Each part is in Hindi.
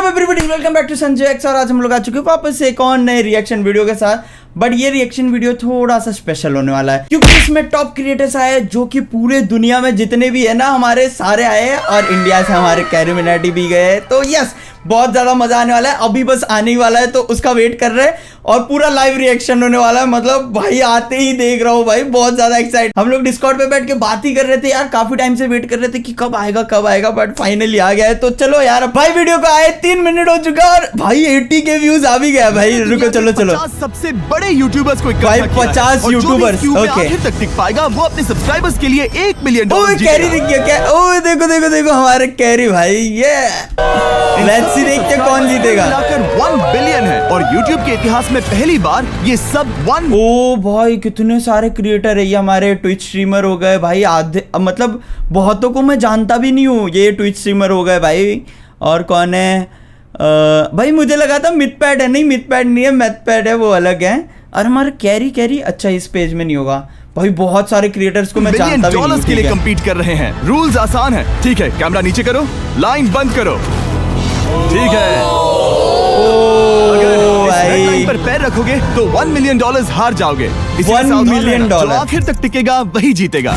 Everybody, welcome back to Sanjay X. और आज हम लोग आ चुके हैं वापस से एक और नए रिएक्शन वीडियो के साथ। बट ये रिएक्शन वीडियो थोड़ा सा स्पेशल होने वाला है क्योंकि इसमें टॉप क्रिएटर्स आए जो कि पूरे दुनिया में जितने भी है ना हमारे सारे आए हैं और इंडिया से हमारे कैरी मिनाटी भी गए। तो यस, बहुत ज्यादा मजा आने वाला है। अभी बस आने ही वाला है तो उसका वेट कर रहे हैं और पूरा लाइव रिएक्शन होने वाला है। मतलब भाई आते ही देख रहा हूँ भाई, बहुत ज्यादा एक्साइट। हम लोग डिस्कॉर्ड पे बैठ के बात ही कर रहे थे यार, काफी टाइम से वेट कर रहे थे कि कब आएगा, बट फाइनली आ गया है। तो चलो यार, भाई वीडियो को आए 3 मिनट हो चुका और भाई 80 के व्यूज आ भी गया भाई। रुको चलो 50 सबसे बड़े यूट्यूबर्स को भाई 50 यूट्यूबर्स ओके तक टिक पाएगा वो अपने सब्सक्राइबर्स के लिए $1 मिलियन कैरी दिख गया क्या? ओ देखो हमारे कैरी भाई, ये लेट्स सी देखते कौन जीतेगा। 1 बिलियन है और YouTube के इतिहास में पहली बार ये सब 1। ओ भाई कितने सारे क्रिएटर है ये। हमारे ट्विच स्ट्रीमर हो गए भाई आधे, मतलब बहुतों को मैं जानता भी नहीं हूँ। ये ट्विच स्ट्रीमर हो गए भाई। और कौन है भाई? मुझे लगा था मिथपैड है, नहीं मिथपैड नहीं है, मैथपैड है, वो अलग है। और हमारा कैरी अच्छा इस पेज में नहीं होगा भाई। बहुत सारे क्रिएटर्स को मैं जानता भी नहीं। के लिए कम्पीट कर रहे हैं। रूल्स आसान है, ठीक है? कैमरा नीचे करो, लाइन बंद करो, ठीक है? अगर इस लाइन पर पैर रखोगे तो $1 मिलियन हार जाओगे। $1 मिलियन जो आखिर तक टिकेगा वही जीतेगा।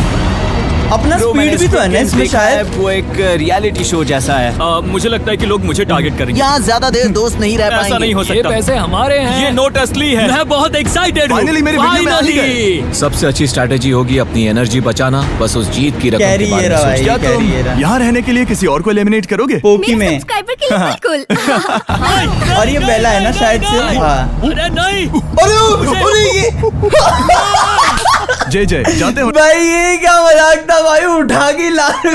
अपना स्पीड भी तो है ना इसमें शायद। वो एक रियलिटी शो जैसा है। मुझे लगता है कि लोग मुझे टारगेट करेंगे। यहाँ ज्यादा देर दोस्त नहीं रह पाएंगे। ऐसा नहीं हो सकता। ये पैसे हमारे हैं। ये नोट असली है। मैं बहुत एक्साइटेड हूँ। फाइनली मेरे वीडियो में आ ही गए। सबसे अच्छी स्ट्रैटेजी होगी अपनी एनर्जी बचाना, बस उस जीत की रकम कैरी के बारे ये में रहा सोचना। क्या भाई, तुम कैरी ये रहा। यहाँ रहने के लिए किसी और को एलिमिनेट करोगे? पोकी में। सब्सक्राइबर के लिए बिल्कुल। और ये बेला है ना शायद से। हाँ अरे नहीं, अरे जय जानते हो भाई ये क्या मजाक था भाई, उठा के ला ना?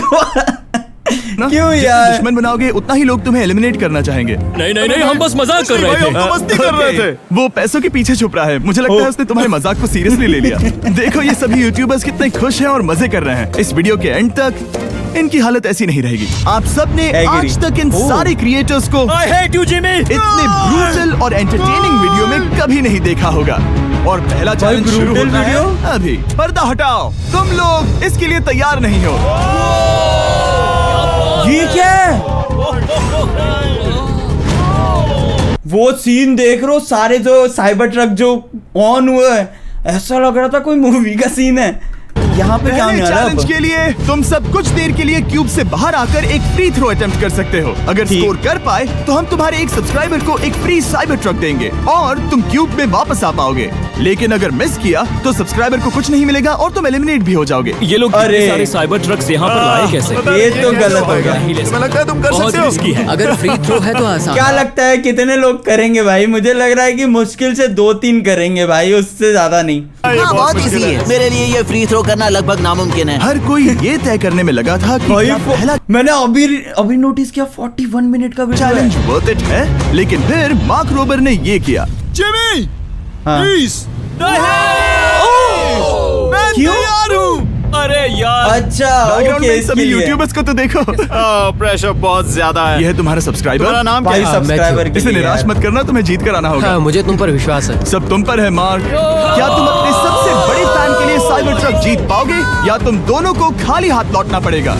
क्यों जितना यार? दुश्मन बनाओगे उतना ही लोग तुम्हें एलिमिनेट करना चाहेंगे। नहीं, हम बस मजाक कर रहे थे। हम तो मस्ती कर रहे थे। वो पैसों के पीछे छुप रहा है। मुझे लगता है उसने तुम्हारे मजाक को सीरियसली ले लिया। देखो ये सभी यूट्यूबर्स कितने खुश हैं और मजे कर रहे हैं। इस वीडियो के एंड तक इनकी हालत ऐसी नहीं रहेगी। आप सब ने आज तक इन सारे क्रिएटर्स को I hate you, Jimmy। इतने ब्रूटल और एंटरटेनिंग वीडियो में कभी नहीं देखा होगा। और पहला चैलेंज शुरू brutal होता है अभी। पर्दा हटाओ, तुम लोग इसके लिए तैयार नहीं हो। ये क्या है? वो सीन देख रहे हो, सारे जो साइबर ट्रक जो ऑन हुए हैं, ऐसा लग रहा था कोई मूवी का सीन है। यहाँ पे क्या होने वाला है? चैलेंज के लिए तुम सब कुछ देर के लिए क्यूब से बाहर आकर एक फ्री थ्रो अटेम्प्ट कर सकते हो। अगर स्कोर कर पाए तो हम तुम्हारे एक सब्सक्राइबर को एक फ्री साइबर ट्रक देंगे और तुम क्यूब में वापस आ पाओगे। लेकिन अगर मिस किया तो सब्सक्राइबर को कुछ नहीं मिलेगा और तुम एलिमिनेट भी हो जाओगे। ये लोग अरे सारे साइबर ट्रक्स यहाँ पर लाए कैसे? ये तो गलत हो गया। तुम्हें लगता है तुम कर बहुत सकते हो? रिस्की है। अगर फ्री थ्रो है तो आसान। क्या लगता है कितने लोग करेंगे भाई? मुझे लग रहा है कि मुश्किल से 2-3 करेंगे भाई, उससे ज्यादा नहीं। हाँ, बहुत इजी है। मेरे लिए ये फ्री थ्रो करना लगभग नामुमकिन है। हर कोई ये तय करने में लगा था कि भाई क्या पहला मैंने अभी नोटिस किया 41 मिनट का वीडियो है। चैलेंज वर्थ इट है। लेकिन फिर मार्क रोबर ने ये किया। जिमी हाँ। प्लीज क्यों? अरे यार, अच्छा बैकग्राउंड ओके, में इसके सभी लिए। यूट्यूबर्स को तो देखो। प्रेशर बहुत ज्यादा है। यह है तुम्हारा सब्सक्राइबर। तुम्हारा नाम भाई क्या है? सब्सक्राइबर के इसे लिए निराश यार। मत करना, तुम्हें जीत कर आना होगा। हाँ, मुझे तुम पर विश्वास है। सब तुम पर है मार्क। क्या तुम अपने सबसे बड़े फैन के लिए साइबर ट्रक जीत पाओगे या तुम दोनों को खाली हाथ लौटना पड़ेगा?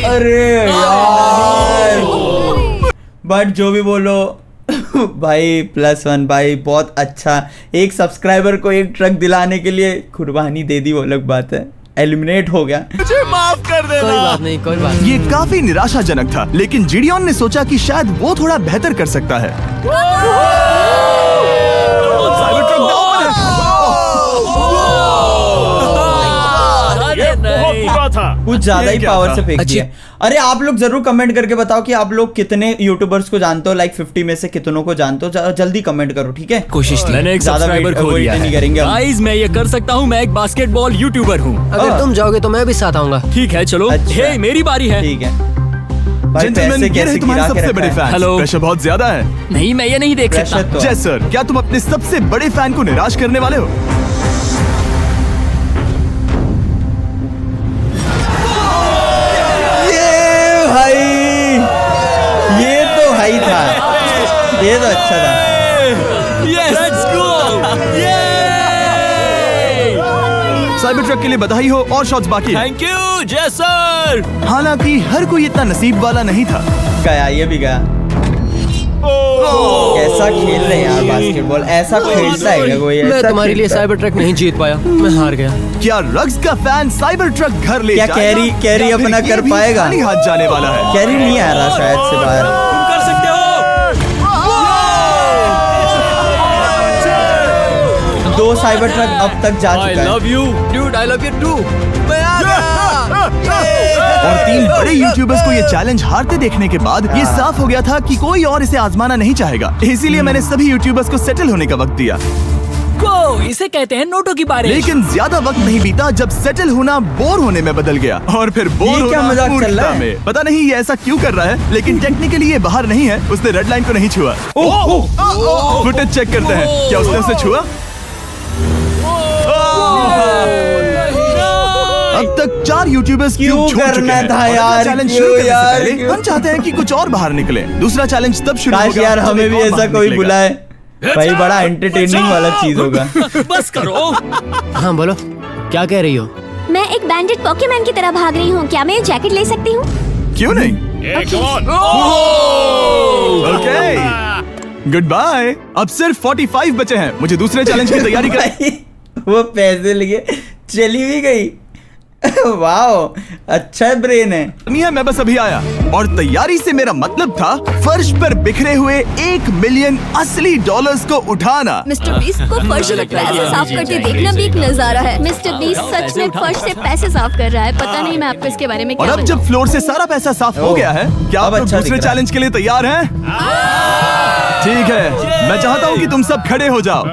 अरे यार, बट जो भी बोलो भाई +1 भाई बहुत अच्छा। एक सब्सक्राइबर को एक ट्रक दिलाने के लिए कुर्बानी दे दी, वो अलग बात है। एलिमिनेट हो गया। मुझे माफ कर देना। कोई बात नहीं, कोई बात ये काफी निराशाजनक था, लेकिन जिडियन ने सोचा कि शायद वो थोड़ा बेहतर कर सकता है। साइबर ट्रक डाउन है। कुछ ज्यादा ही ये क्या पावर था? से फेंक दिया। अरे आप लोग जरूर कमेंट करके बताओ कि आप लोग कितने यूट्यूबर्स को जानते हो। लाइक 50 में से कितनों को जानते हो? जल्दी कमेंट करो, ठीक है? कोशिश थी। मैंने एक ज्यादा सब्सक्राइबर खो wait दिया नहीं करेंगे है। हम। गाइस, मैं ये कर सकता हूँ। मैं एक बास्केटबॉल यूट्यूबर हूँ। अगर तुम जाओगे तो मैं भी साथ आऊंगा। ठीक है, चलो। अच्छा। हे, मेरी बारी है। ठीक है भाई, Gentlemen, पैसे ये रहे कैसे तुम्हारे गिरा के सबसे बड़े रखा है? फैन। हेलो। प्रेशर बहुत ज्यादा है। नहीं, मैं ये नहीं देख सकता। प्रेशर तो है। जय सर, क्या तुम अपने सबसे बड़े फैन को निराश करने वाले हो? ये भाई, ये तो भाई था, ये तो अच्छा था। Yes, let's go। Cyber truck के लिए बधाई हो और शॉट्स बाकी हैं। थैंक यू जैसर। हालांकि हर कोई इतना नसीब वाला नहीं था। गया, ये भी गया। कैसा खेल रहे हैं यार बास्केटबॉल, ऐसा खेलता है कोई? मैं तुम्हारे लिए साइबर ट्रक नहीं जीत पाया, मैं हार गया। क्या रग्स का फैन साइबर ट्रक घर ले क्या जाएगा? कैरी या फिर अपना कर ये भी पाएगा? खाली हाथ जाने वाला है। कैरी नहीं आ रहा शायद से बाहर। तुम कर सकते हो। 2 साइबर ट्रक अब तक जा आई चुका है। Love you. Dude, I love you too. मैं आ गया। और 3 बड़े यूट्यूबर्स को ये चैलेंज हारते देखने के बाद ये साफ हो गया था कि कोई और इसे आजमाना नहीं चाहेगा। इसीलिए मैंने सभी यूट्यूबर्स को सेटल होने का वक्त दिया। इसे कहते हैं नोटों की बारिश। लेकिन ज्यादा वक्त नहीं बीता जब सेटल होना बोर होने में बदल गया, और फिर बोर ये क्या होना मजाक चल मूर्खता रहा है? में। पता नहीं ये ऐसा क्यों कर रहा है, लेकिन टेक्निकली ये बाहर नहीं है। उसने रेड लाइन को नहीं छुआ। फुटेज चेक करते हैं, क्या उसने उसे छुआ? अब तक 4 यूट्यूबर्स क्यों क्यों छोड़ चुके करना हैं। था और अगला यार, चैलेंज क्यों शुरू करने से यार, पहले क्यों? हम चाहते हैं कि कुछ और बाहर निकले। दूसरा चैलेंज तब शुरू काश होगा यार जब हमें एक भी और ऐसा बाहर कोई निकलेगा। बुलाए भाई, बड़ा एंटरटेनिंग वाला चीज होगा। बस करो। हाँ बोलो, क्या कह रही हो? मैं एक बैंडेड पॉकेमैन की तरह भाग रही हूँ, क्या मैं ये जैकेट ले सकती हूँ? क्यों नहीं? Okay, good bye. अब सिर्फ 45 बचे हैं, मुझे दूसरे चैलेंज की तैयारी कर। भाई, वो पैसे लिए चली भी गई। वाओ, अच्छा ब्रेन है। नहीं है, मैं बस अभी आया। और तैयारी से मेरा मतलब था फर्श पर बिखरे हुए 1 मिलियन असली डॉलर्स को उठाना। मिस्टर बीस्ट को फर्श से पैसे साफ करते देखना भी एक नजारा है। मिस्टर बीस्ट सच में फर्श से पैसे साफ कर रहा है। पता नहीं मैं आपको इसके बारे में और क्या अब जब फ्लोर से सारा पैसा साफ हो ओह, गया है, क्या अब आप लोग अच्छा दूसरे दिख रहा है। चैलेंज के लिए तैयार हैं? ठीक है, मैं चाहता हूँ कि तुम सब खड़े हो जाओ।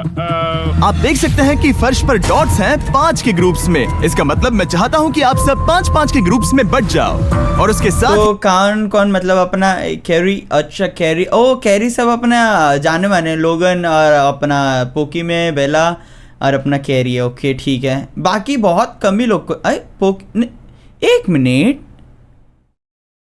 आप देख सकते हैं कि फर्श पर डॉट्स हैं 5 के ग्रुप्स में। इसका मतलब मैं चाहता हूँ कि आप सब 5-5 के ग्रुप्स में बट जाओ। और उसके साथ तो कौन कौन, मतलब अपना कैरी? अच्छा कैरी, ओ कैरी सब अपना जाने माने, लोगन और अपना पोकी में बेला और अपना कैरी है। ओके ठीक है, बाकी बहुत कम ही लोग को। अरे एक मिनट,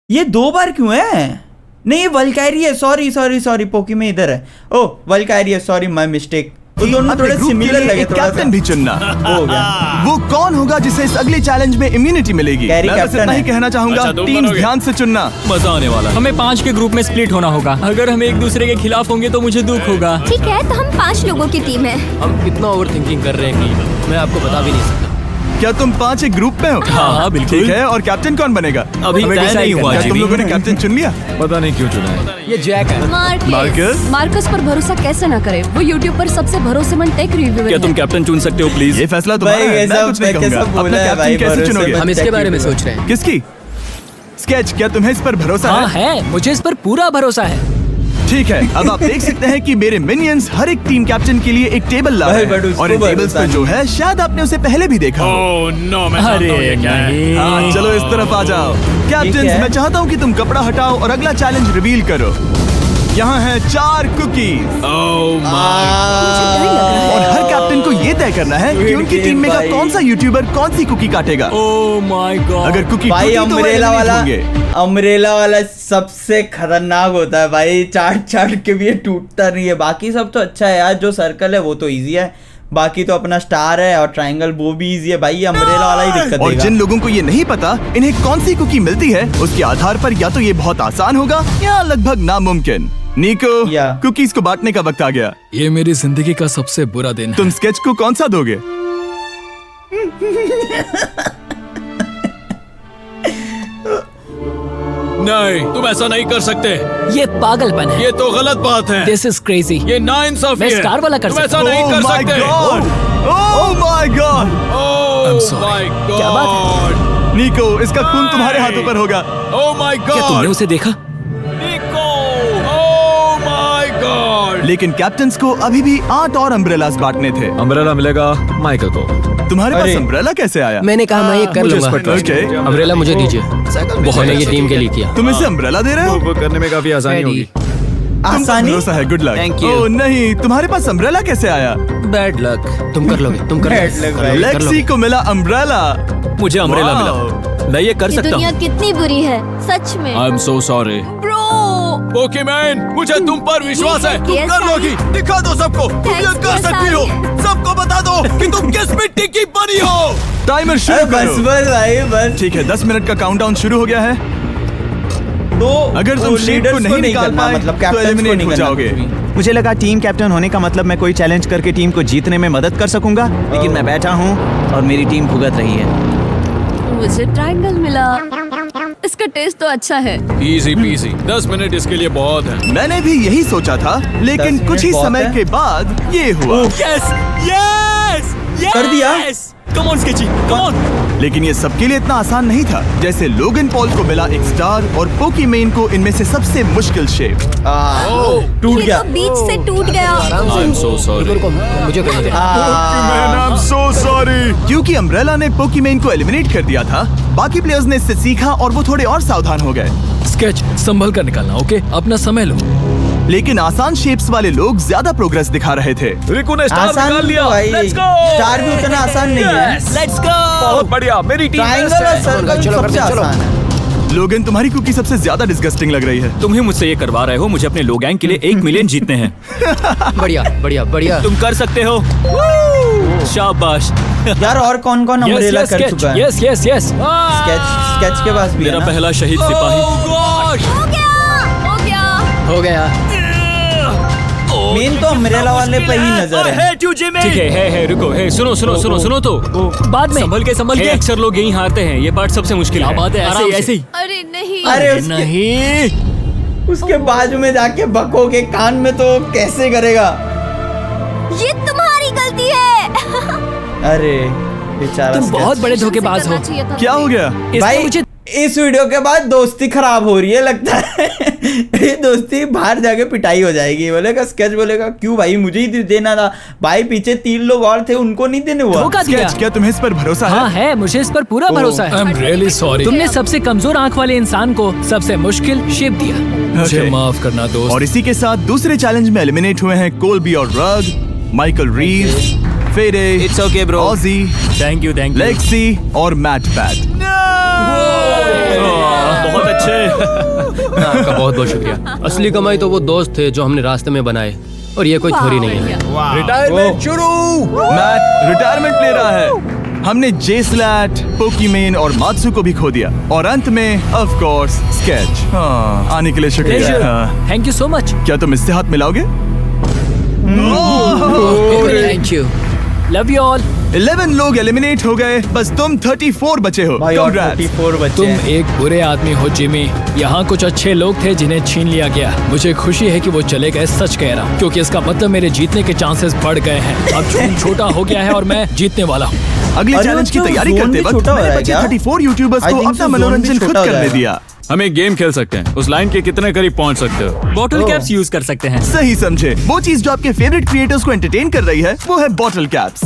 ये 2 बार क्यों है? नहीं, वल्कैरी है। सॉरी पोकी में इधर है। ओ वल्कैरी है, सॉरी माय मिस्टेक। तो दोनों अपने थोड़े ग्रुप के सिमिलर लिए लगे, एक थोड़ा कैप्टन भी चुनना। हो गया। वो कौन होगा जिसे इस अगले चैलेंज में इम्यूनिटी मिलेगी? कैरी मैं बस कैप्टन इतना ही है। कहना चाहूंगा, अच्छा, तुम टीम्स बनोगे। ध्यान से चुनना। मजा आने वाला है। हमें 5 के ग्रुप में स्प्लिट होना होगा। अगर हम एक दूसरे के खिलाफ होंगे तो मुझे दुख होगा। ठीक है, तो हम 5 लोगों की टीम है। हम इतना ओवर थिंकिंग कर रहे हैं कि मैं आपको बता भी नहीं सकता। क्या तुम 5 एक ग्रुप में हो? हाँ, बिल्कुल। ठीक है, और कैप्टन कौन बनेगा? अभी हमें तय decide नहीं हुआ क्या तुम जिमी। लोगों ने कैप्टन चुन लिया? पता नहीं क्यों चुना है। ये जैक है। मार्कस? मार्कस पर भरोसा कैसे ना करे? वो यूट्यूब पर सबसे भरोसेमंद टेक रिव्यूअर क्या तुम है। कैप्टन चुन सकते हो प्लीज? ये फैसला तुम्हारा भाई, है, मैं कैसा- कुछ नहीं कैसा कहूंगा। बोला अपना है भाई, कैप्टन कैसे भरोसे चुनोगे? मत- हम इसके बारे में सोच रहे हैं। किसकी? स्केच, क्या तुम्हें इस पर भरोसा हाँ है? है, मुझे इस पर पूरा भरोसा है। ठीक है, अब आप देख सकते हैं कि मेरे मिनियंस हर एक टीम कैप्टन के लिए एक टेबल ला भाई, रहे but हैं। उसको और इन टेबल्स भरोसा पर जो नहीं। है, शायद आपने उसे पहले भी देखा हो। अरे नहीं। हाँ, चलो इस तरफ आ जाओ। कैप्टन, है। मैं चाहता हूँ कि तुम कपड़ा हटाओ और अगला चैलेंज रिवील करो। यहाँ है 4 कुकीज। और हर कैप्टन को ये तय करना है कि उनकी टीम में का भाई। कौन सा यूट्यूबर कौन सी कुकी काटेगा। Oh my God. अगर कुकी भाई टूटी तो वो अम्ब्रेला eliminate वाला, होंगे। अम्ब्रेला वाला सबसे खतरनाक होता है भाई। चाट के भी ये टूटता नहीं है। बाकी सब तो अच्छा है यार, जो सर्कल है वो तो इजी है। बाकी तो अपना स्टार है और ट्रायंगल वो भी इजी है भाई। ये अम्ब्रेला वाला ही दिक्कत और देगा। जिन लोगों को ये नहीं पता इन्हें कौन सी कुकी मिलती है, उसके आधार पर या तो ये बहुत आसान होगा या लगभग नामुमकिन। निको, या। कुकीज को बांटने का वक्त आ गया। ये मेरी जिंदगी का सबसे बुरा दिन है। तुम स्केच को कौन सा दोगे? नहीं, तुम ऐसा नहीं कर सकते। ये पागलपन है। ये तो गलत बात है। This is crazy. ये नाइंसाफी मैं है। स्टार वाला कर तुम सकता ऐसा नहीं कर my सकते। God! Oh my God! Oh my God. क्या बात है? निको, इसका खून तुम्हारे हाथों पर होगा। Oh my God. क्या तुमने उसे देखा? निको, ओह माय गॉड। लेकिन कैप्टन्स को अभी भी 8 और अम्ब्रेलास बांटने थे। अम्ब्रेला मिलेगा माइकल को। तुम्हारे पास अरे। अम्ब्रेला कैसे आया? मैंने कहा मैं ये कर मुझे इस लूंगा। पर trust Okay. है। अम्ब्रेला मुझे दीजिए। बहुत ने ये टीम के लिए किया। तुम इसे अम्ब्रेला दे रहे हो? वो करने में काफी आसानी होगी। तुम पर आसानी। भरोसा है, गुड लक। Thank you. ओह नहीं, तुम्हारे पास अम्ब्रेला कैसे आया? Bad luck. तुम कर लोगे, तुम कर Bad luck लोगे। भाई। लेक्सी को मिला अम्ब्रेला। मुझे अम्ब्रेला Wow. मिला। मैं ये कर ये सकता दुनिया हूँ। कितनी बुरी है सच में। I am so sorry. Bro Pokemon, मुझे तुम पर विश्वास है। तुम Yes, कर लोगी, दिखा दो सबको, तुम ये Thanks, कर yes, सकती हो। सबको बता दो कि तुम किस मिट्टी की बनी हो। टाइमर शुरू अरे बस करो। बस भाई बस। ठीक है, 10 मिनट का काउंटडाउन शुरू हो गया है। तो अगर तुम शीट को नहीं निकाल करना, पाए मतलब तो कैप्टन को एलिमिनेट नहीं हो करना जाओगे। कुछ भी। मुझे लगा टीम कैप्टन होने का मतलब मैं कोई चैलेंज करके टीम को जीतने में मदद कर सकूंगा, लेकिन मैं बैठा हूँ और मेरी टीम भुगत रही है। मुझे ट्रायंगल मिला। इसका टेस्ट तो अच्छा है। इजी पीसी, 10 मिनट इसके लिए बहुत है। मैंने भी यही सोचा था, लेकिन 10 कुछ ही मिनट बहुत समय है। के बाद ये हुआ। यस यस कर दिया? Come on sketchy, come on. लेकिन ये सबके लिए इतना आसान नहीं था। जैसे लोगन पॉल को मिला एक स्टार और पोकीमेन को इनमें से सबसे मुश्किल शेप। टूट ये गया। तो बीच से टूट गया। आई एम सो सॉरी। मुझे कहने दे। I'm so sorry। क्योंकि अम्ब्रेला ने पोकीमेन को एलिमिनेट कर दिया था, बाकी प्लेयर्स ने इससे सीखा और वो थोड़े और सावधान हो गए। स्केच संभल कर निकालना, ओके? अपना समय लो। लेकिन आसान शेप्स वाले लोग ज्यादा प्रोग्रेस दिखा रहे थे। रिकू ने आसान भाई, स्टार भी उतना आसान नहीं है। Let's go. बहुत बढ़िया, मेरी टीम ट्रायंगल और सर्कल सबसे आसान है। लोगन, तुम्हारी कुकी सबसे ज्यादा डिस्गस्टिंग लग रही है। तुम ही मुझसे ये करवा रहे हो। मुझे अपने लो गैंग के लिए 1 मिलियन जीतने हैं। बढ़िया बढ़िया बढ़िया। तुम कर सकते हो। शाबाश। यार और कौन कौन अम्ब्रेला कर चुका है? Yes yes yes. स्केच के पास भी है मेरा ना? पहला शहीद सिपाही। हो गया, हो गया। हो गया। मेन तो अम्ब्रेला वाले पे ही नजर है। ठीक है, रुको, सुनो तो। बाद में संभल के अक्सर लोग यही हारते हैं। ये पार्ट सबसे मुश्किल है। बात है, ऐसे ही। अरे नहीं। अरे उसके बाजू में जाके बकोगे कान में तो कैसे करेगा? ये तुम्हारी गलती है। अरे बेचारा तुम sketch। बहुत बड़े धोखेबाज हो। क्या हो गया? भाई मुझे इस वीडियो के बाद दोस्ती खराब हो रही है लगता है। ये दोस्ती बाहर जाके पिटाई हो जाएगी। बोलेगा स्केच, बोलेगा क्यों भाई मुझे ही देना था भाई, पीछे 3 लोग और थे उनको नहीं देने हुआ। धोखा दिया। स्केच, क्या तुम्हें इस पर भरोसा हाँ है? है, मुझे इस पर पूरा भरोसा है। I'm really sorry। तुमने सबसे कमजोर आंख वाले इंसान को सबसे मुश्किल शेप दिया। मुझे माफ करना दोस्त। और इसी के साथ दूसरे चैलेंज में एलिमिनेट हुए हैं कोल्बी और रग, माइकल रीव्स, फेरे, It's okay, bro। ऑजी, थैंक यू लेक्सी और मैट पैट। बहुत अच्छे। आपका बहुत बहुत शुक्रिया। असली कमाई तो वो दोस्त थे जो हमने रास्ते में बनाए, और ये कोई थोड़ी नहीं है। रिटायरमेंट शुरू। मैट रिटायरमेंट ले रहा है। हमने जेस्लैट, पोकीमेन और मात्सु को भी खो दिया, और अंत में ऑफ कोर्स स्केच। आने के लिए शुक्रिया। हाँ। Thank you so much. क्या तुम इससे हाथ मिलाओगे? Thank you. Love you all. 11 लोग एलिमिनेट हो गए, बस तुम 34 बचे हो। भाई और Congrats। 34 बच्चे तुम हैं। एक बुरे आदमी हो जिमी। यहाँ कुछ अच्छे लोग थे जिन्हें छीन लिया गया। मुझे खुशी है कि वो चले गए, सच कह रहा हूँ, क्योंकि इसका मतलब मेरे जीतने के चांसेस बढ़ गए हैं। अब झूठ छोटा हो गया है और मैं जीतने वाला हूँ। अगले अरे चैलेंज की तो तैयारी zone करते भी वक्त छोटा हो मैंने रहा है बचे क्या? 34 यूट्यूबर्स I को think अपना so, zone भी मनोरंजन खुद छोटा हो करने जाएगा। दिया। हम एक गेम खेल सकते हैं। उस लाइन के कितने करीब पहुंच सकते हो? बॉटल कैप्स यूज कर सकते हैं। सही समझे। वो चीज जो आपके फेवरेट क्रिएटर्स को एंटरटेन कर रही है वो है बॉटल कैप्स।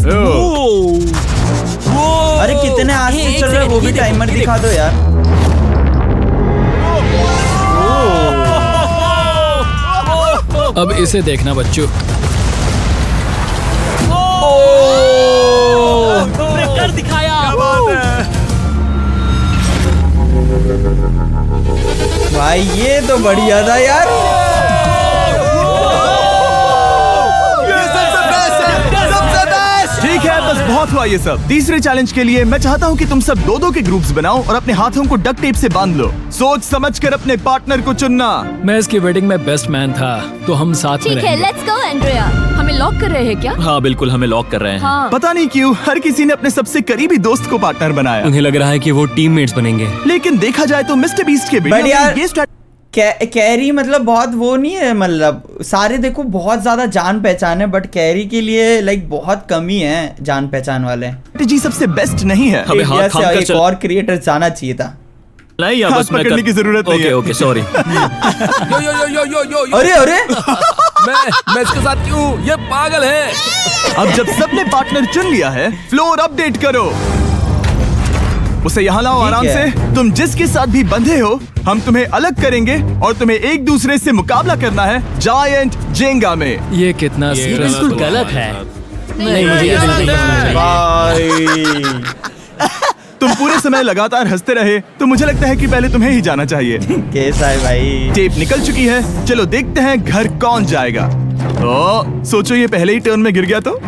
अरे कितने आज से चल रहे हैं वो भी टाइमर दिखा दो यार। अब इसे देखना बच्चों। कर दिखाया। भाई ये तो बढ़िया था यार। ठीक है, बस बहुत हुआ ये सब। तीसरे चैलेंज के लिए मैं चाहता हूँ कि तुम सब 2-2 के ग्रुप्स बनाओ और अपने हाथों को डक्ट टेप से बांध लो। सोच समझ कर अपने पार्टनर को चुनना। मैं इसकी वेडिंग में बेस्ट मैन था, तो हम साथ में ठीक है, रहेंगे। Let's go Andrea. हमें लॉक कर रहे हैं क्या? हाँ बिल्कुल, हमें लॉक कर रहे हैं। हाँ। पता नहीं क्यों हर किसी ने अपने सबसे करीबी दोस्त को पार्टनर बनाया, उन्हें लग रहा है कि वो टीममेट्स बनेंगे। लेकिन देखा जाए तो मिस्टर बीस्ट के वीडियो But यार- में ये स्ट्रैटेजी कैरी मतलब बहुत वो नहीं है, मतलब सारे देखो बहुत ज्यादा जान पहचान है, बट कैरी के लिए लाइक बहुत कमी है जान पहचान वाले। सबसे बेस्ट नहीं है। हमें हाथ इंडिया थाम से कर एक चल- और क्रिएटर जाना चाहिए था। नहीं या हाथ बस मैं पकड़ने की जरूरत नहीं ओके है। Okay sorry. यो अरे अरे मैं इसके साथ क्यों? ये पागल है। अब जब सबने पार्टनर चुन लिया है, फ्लोर अपडेट करो। उसे यहाँ लाओ ठीक आराम है। से। तुम जिसके साथ भी बंधे हो, हम तुम्हें अलग करेंगे और तुम्हें एक दूसरे से मुकाबला करना है जायंट जेंगा में। ये कितना बिल्कुल गलत है। नहीं, मुझे ये बिल्कुल पसंद नहीं। भाई तुम पूरे समय लगातार हंसते रहे तो मुझे लगता है कि पहले तुम्हें ही जाना चाहिए। कैसा है भाई? टेप निकल चुकी है, चलो देखते हैं घर कौन जाएगा। सोचो ये पहले ही टर्न में गिर गया तो?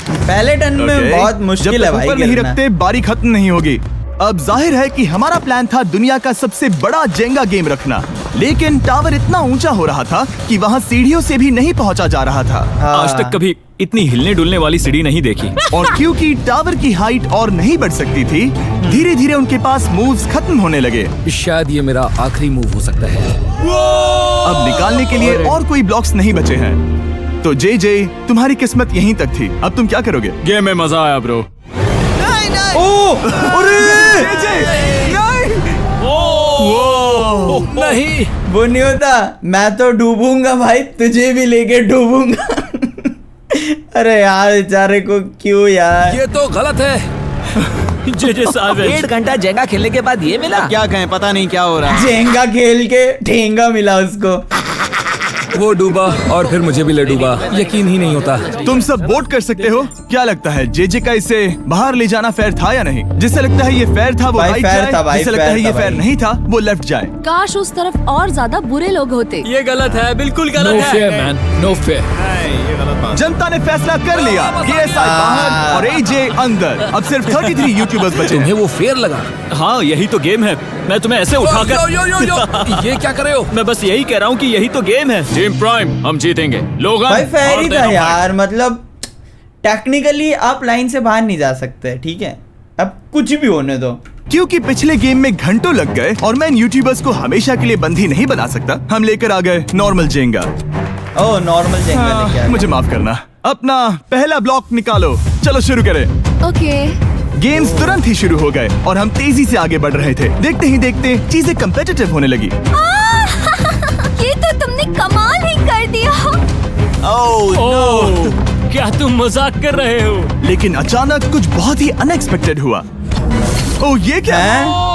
पहले टर्न में बहुत मुश्किल है भाई। ऊपर नहीं रखते बारी खत्म नहीं होगी। अब जाहिर है कि हमारा प्लान था दुनिया का सबसे बड़ा जेंगा गेम रखना, लेकिन टावर इतना ऊंचा हो रहा था कि वहाँ सीढ़ियों से भी नहीं पहुँचा जा रहा था। आज तक कभी इतनी हिलने डुलने वाली सीढ़ी नहीं देखी। और क्योंकि टावर की हाइट और नहीं बढ़ सकती थी, धीरे धीरे उनके पास मूव्स खत्म होने लगे। शायद ये मेरा आखिरी मूव हो सकता है। अब निकालने के लिए और कोई ब्लॉक्स नहीं बचे हैं। तो जे तुम्हारी किस्मत यहीं तक थी। अब तुम क्या करोगे? गेम में मजा आया ब्रो। नहीं, वो नहीं होता, मैं तो डूबूंगा भाई, तुझे भी लेके डूबूंगा। अरे यार बेचारे को क्यों यार? ये तो गलत है। जे सावेज। 1.5 घंटा जेंगा खेलने के बाद ये मिला। क्या कहें, पता नहीं क्या हो रहा है। जेंगा खेल के ठेंगा मिला उसको। वो डूबा और फिर मुझे भी ले डूबा। यकीन ही नहीं होता। तुम सब वोट कर सकते हो। क्या लगता है जे का इसे बाहर ले जाना फेयर था या नहीं? जिससे लगता है ये फेयर था वो भाई राइट fair जाए, था भाई, जिससे लगता fair है ये था फेयर भाई। नहीं था वो लेफ्ट जाए। काश उस तरफ और ज्यादा बुरे लोग होते। ये गलत है, बिल्कुल नो गलत फेयर है। Man, no fair. जनता ने फैसला कर लिया। KSI बाहर और AJ अंदर। अब सिर्फ 33 यूट्यूबर्स बचे हैं। तुम्हें वो फेयर लगा? हाँ यही तो गेम है। मैं तुम्हें ऐसे उठाकर यो, ये क्या कर रहे हो? मैं बस यही कह रहा हूँ कि यही तो गेम है। टीम प्राइम हम जीतेंगे। लोग भाई फेयर ही था यार, मतलब टेक्निकली आप लाइन से बाहर नहीं जा सकते, ठीक है? अब कुछ भी होने दो। क्योंकि पिछले गेम में घंटों लग गए और मैं इन यूट्यूबर्स को हमेशा के लिए बंदी नहीं बना सकता, हम लेकर आ गए नॉर्मल जेंगा। ओह नॉर्मल जेंगा लेके आ गए। मुझे माफ करना। अपना पहला ब्लॉक निकालो। चलो शुरू करें। ओके। गेम्स तुरंत ही शुरू हो गए और हम तेजी से आगे बढ़ रहे थे। देखते ही देखते चीजें कम्पिटिटिव होने लगी। ये तो तुमने कमाल ही कर दिया। ओह क्या तुम मजाक कर रहे हो? लेकिन अचानक कुछ बहुत ही अनएक्सपेक्टेड हुआ। ओह ये क्या है?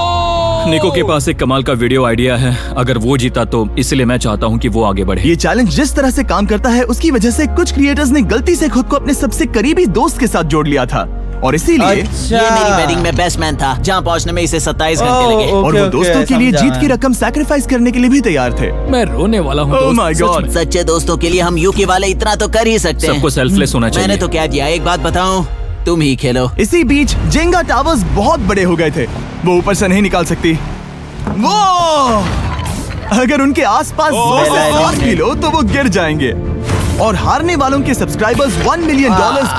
निको के पास एक कमाल का वीडियो आइडिया है। अगर वो जीता तो इसलिए मैं चाहता हूँ कि वो आगे बढ़े। ये चैलेंज जिस तरह से काम करता है उसकी वजह से कुछ क्रिएटर्स ने गलती से खुद को अपने सबसे करीबी दोस्त के साथ जोड़ लिया था और इसीलिए ये मेरी वेडिंग में बेस्ट मैन था, जहाँ पहुँचने में इसे 27 घंटे लगे। और वो दोस्तों के लिए जीत की रकम सैक्रिफाइस करने के लिए भी तैयार थे। मैं रोने वाला हूँ। Oh my God. सच्चे दोस्तों के लिए हम यूके वाले इतना तो कर ही सकते हैं। सबको सेल्फलेस होना चाहिए। मैंने तो क्या दिया, एक बात बताऊं, तुम ही खेलो। इसी बीच जेंगा टावर्स बहुत बड़े हो गए थे, वो ऊपर से नहीं निकाल सकती। वो अगर उनके आसपास जोर से सांस भी लो तो वो गिर जाएंगे और हारने वालों के सब्सक्राइबर्स $1 मिलियन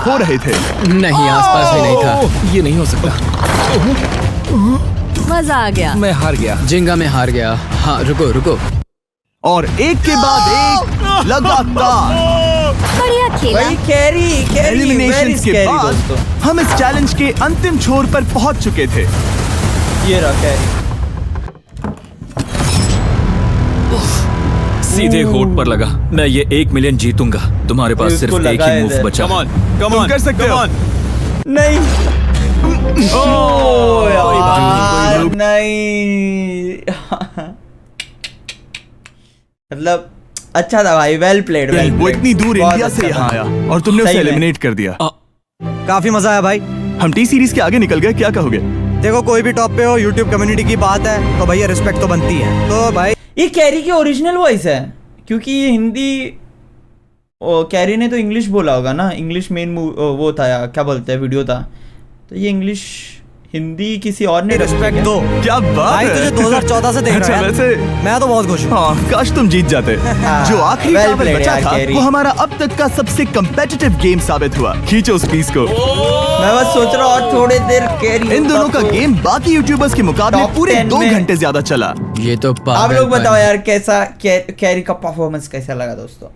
खो रहे थे। नहीं, आसपास भी नहीं था। ये नहीं हो सकता। मजा आ गया। मैं हार गया। जेंगा में हार गया। हाँ रुको। और एक के बाद एक लगातार बढ़िया खेला। भाई कैरी एलिमिनेशन के बाद हम इस चैलेंज के अंतिम छोर पर पहुंच चुके थे। ये रहा कैरी। सीधे होठ पर लगा। मैं ये 1 मिलियन जीतूंगा। तुम्हारे पास सिर्फ इसको एक लगा ही है मूव इधर। बचा। तुम कर सकते हो। नहीं। ओह यार नहीं। मतलब अच्छा था भाई, वेल प्लेड। वो इतनी दूर इंडिया से यहाँ आया और तुमने उसे एलिमिनेट कर दिया। काफी मजा आया भाई। हम टी सीरीज के आगे निकल गए, क्या कहोगे? देखो कोई भी टॉप पे हो, यूट्यूब कम्युनिटी की बात है तो भैया रिस्पेक्ट तो बनती है। तो भाई ये कैरी की ओरिजिनल वॉइस है, क्योंकि ये हिंदी कैरी ने तो इंग्लिश बोला होगा ना। इंग्लिश मेन वो था, क्या बोलते हैं, वीडियो था, तो ये इंग्लिश हिंदी किसी और ने रिस्पेक्ट दो। क्या बात भाई है। तुझे 2014 से देख अच्छा, रहा है। वैसे मैं तो बहुत खुश हूँ। हाँ, काश तुम जीत जाते। जो आखिरी well टावर played बचा यार, था कैरी। वो हमारा अब तक का सबसे कम्पिटिटिव गेम साबित हुआ। खींचो उस पीस को। मैं बस सोच रहा हूँ और थोड़ी देर कैरी। इन दोनों का गेम बाकी यूट्यूबर्स के मुकाबले Top पूरे 10 2 में। घंटे ज्यादा चला। ये तो आप लोग बताओ यार कैसा कैरी का परफॉर्मेंस कैसा लगा दोस्तों?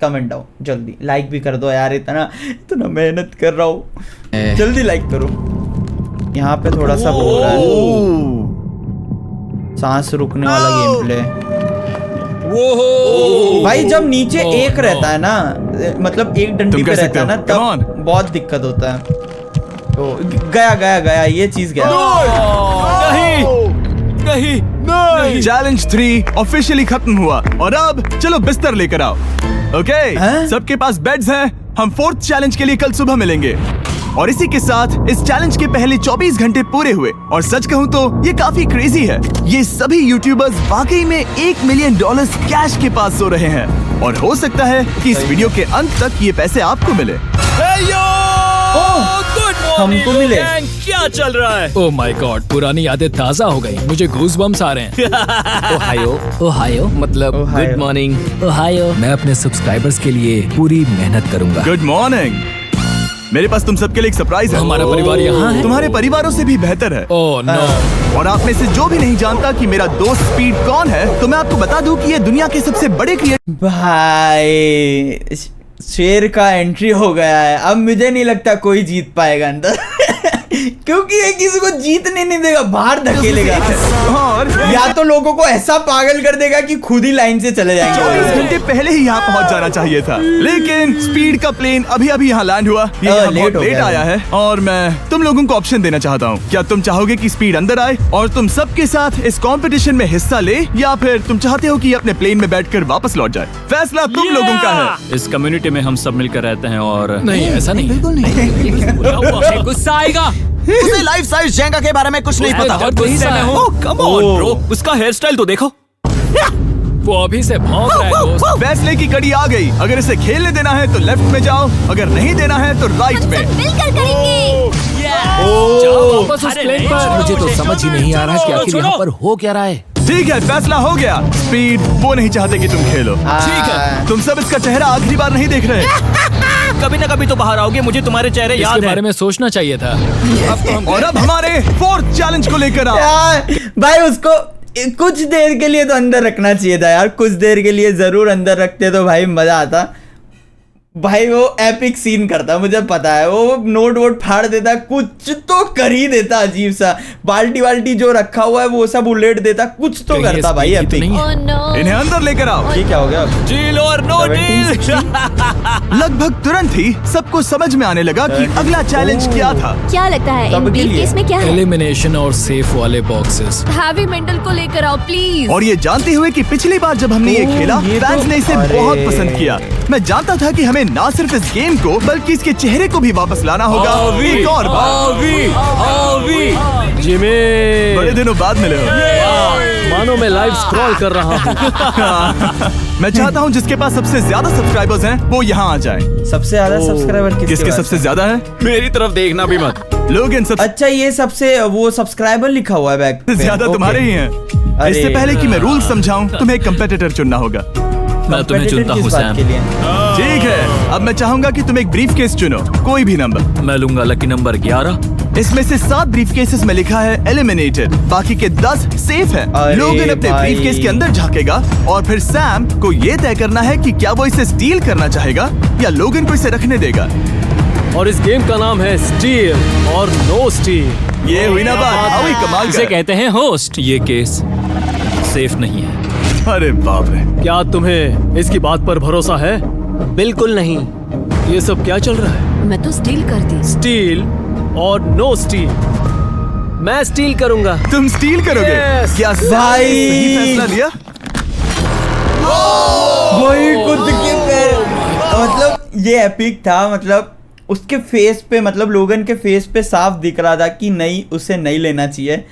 कमेंट डाउन जल्दी, लाइक भी कर दो यार, इतना मेहनत कर रहा हूँ, जल्दी लाइक करो। यहाँ पे थोड़ा सा वो हो रहा है, सांस रुकने वाला गेम प्ले। भाई जब नीचे एक रहता है ना, मतलब एक डंडी तुम पे कर सकते रहता है ना, हो। Come तब बहुत दिक्कत होता है। तो गया ये चीज गया। नहीं। चैलेंज 3 ऑफिशियली खत्म हुआ और अब चलो बिस्तर लेकर आओ। ओके हैं? सबके पास बेड्स हैं। हम 4th चैलेंज के लिए कल सुबह मिलेंगे। और इसी के साथ इस चैलेंज के पहले 24 घंटे पूरे हुए और सच कहूँ तो ये काफी क्रेजी है। ये सभी यूट्यूबर्स वाकई में $1 मिलियन कैश के पास सो रहे हैं और हो सकता है कि इस वीडियो के अंत तक ये पैसे आपको मिले। हमको मिले। क्या चल रहा है? ओह माय गॉड, पुरानी यादें ताजा हो गई। मुझे गूज़बम्स आ रहे हैं। ओहायो मतलब गुड मॉर्निंग। ओहायो, मैं अपने सब्सक्राइबर्स के लिए पूरी मेहनत करूंगा। Good morning. मेरे पास तुम सबके लिए एक सरप्राइज है। हमारा परिवार यहाँ है। तुम्हारे परिवारों से भी बेहतर है। Oh no. और आप में से जो भी नहीं जानता कि मेरा दोस्त स्पीड कौन है, तो मैं आपको बता दूं कि ये दुनिया के सबसे बड़े क्रिएटर। भाई शेर का एंट्री हो गया है। अब मुझे नहीं लगता कोई जीत पाएगा अंदर क्योंकि ये किसी को जीतने नहीं देगा, बाहर धकेलेगा और या तो लोगों को ऐसा पागल कर देगा कि खुद ही लाइन से चले 24 जाएंगे। घंटे पहले ही यहाँ पहुँच जाना चाहिए था, लेकिन स्पीड का प्लेन अभी यहाँ लैंड हुआ। ये यहाँ लेट बहुत हो लेट गया। आया है और मैं तुम लोगों को ऑप्शन देना चाहता हूँ। क्या तुम चाहोगे कि स्पीड अंदर आए और तुम सबके साथ इस कंपटीशन में हिस्सा ले, या फिर तुम चाहते हो कि ये अपने प्लेन में बैठकर वापस लौट जाए? फैसला तुम लोगों का है। इस कम्युनिटी में हम सब मिलकर रहते हैं और नहीं, ऐसा नहीं। बिल्कुल नहीं। गुस्सा आएगा। उसे लाइफ साइज जेंगा के बारे में कुछ नहीं पता। बहुत गुस्से में हूँ। कम ऑन ब्रो, उसका हेयर स्टाइल तो देखो। वो अभी से भौंक रहा है दोस्त। फैसले की कड़ी आ गई। अगर इसे खेलने देना है तो लेफ्ट में जाओ, अगर नहीं देना है तो राइट में। मिलकर करेंगे। जाओ वापस उस प्लेन पर। मुझे तो समझ ही नहीं आ रहा कि आखिर यहाँ पर हो क्या रहा है। ठीक है, फैसला हो गया। स्पीड वो नहीं चाहते कि तुम खेलो। ठीक है, तुम सब इसका चेहरा आखिरी बार नहीं देख रहे। कभी ना कभी तो बाहर आओगे, मुझे तुम्हारे चेहरे इसके याद है। बारे में सोचना चाहिए था। और अब हमारे 4th चैलेंज को लेकर आओ। यार भाई उसको कुछ देर के लिए तो अंदर रखना चाहिए था यार, कुछ देर के लिए जरूर अंदर रखते तो भाई मजा आता। भाई वो एपिक सीन करता, मुझे पता है। वो नोट वोट फाड़ देता, कुछ तो कर ही देता अजीब सा। बाल्टी वाल्टी जो रखा हुआ है वो सब उलट देता, कुछ तो करता भाई एपिक। Oh no. इन्हें अंदर लेकर आओ। ठीक क्या हो गया? डील और नो डील। लगभग तुरंत ही सबको समझ में आने लगा कि अगला चैलेंज क्या था। क्या लगता है इन सबके लिए। ब्रीफकेस में क्या है? एलिमिनेशन और सेफ वाले बॉक्सेस। हैवी मेंटल को लेकर आओ प्लीज। और ये जानते हुए कि पिछली बार जब हमने ये खेला ये तो- फैंस ने इसे अरे। बहुत पसंद किया। मैं जानता था कि हमें ना सिर्फ इस गेम को बल्कि इसके चेहरे को भी वापस लाना होगा। एक और बार। जिमी, बड़े दिनों बाद मिले हो। मानो मैं लाइव स्क्रॉल कर रहा हूँ। मैं चाहता हूँ जिसके पास सबसे ज्यादा सब्सक्राइबर्स हैं वो यहाँ आ जाए। सबसे ज्यादा सब्सक्राइबर किसके सबसे ज्यादा है? मेरी तरफ देखना भी मत। लोगन सबसे अच्छा ये सबसे वो सब्सक्राइबर लिखा हुआ है बैक पे। ज्यादा ओके। तुम्हारे ही हैं। अरे। इससे पहले कि मैं रूल समझाऊं, तुम्हें एक कंपेटिटर चुनना होगा। मैं तुम्हें चुनता हूँ किस बात सैम। के लिए? ठीक है, अब मैं चाहूंगा कि तुम एक ब्रीफकेस चुनो, कोई भी नंबर। मैं लूंगा लकी नंबर 11। इसमें से 7 ब्रीफकेसेस में लिखा है एलिमिनेटेड, बाकी के 10 सेफ हैं। अरे लोगन अपने भाई। ब्रीफकेस के अंदर झांकेगा और फिर सैम को ये तय करना है कि क्या वो इसे स्टील करना चाहेगा या लोगन को इसे रखने देगा। और इस गेम का नाम है स्टील और नो स्टील। ये हुई ना बात, हाँ, वही कमाल इसे का। कहते हैं होस्ट। ये केस सेफ नहीं है। अरे बाप रे। क्या तुम्हें इसकी बात पर भरोसा है? बिल्कुल नहीं। ये सब क्या चल रहा है? मैं तो स्टील करती। स्टील और नो स्टील। मैं स्टील करूंगा। तुम स्टील करोगे? Yes। क्या सैम ने भाई। सही फैसला लिया? वही खुद के पैर, मतलब ये एपिक था। मतलब उसके फेस पे, मतलब लोगन के फेस पे साफ दिख रहा था कि नहीं उसे नहीं लेना चाहिए।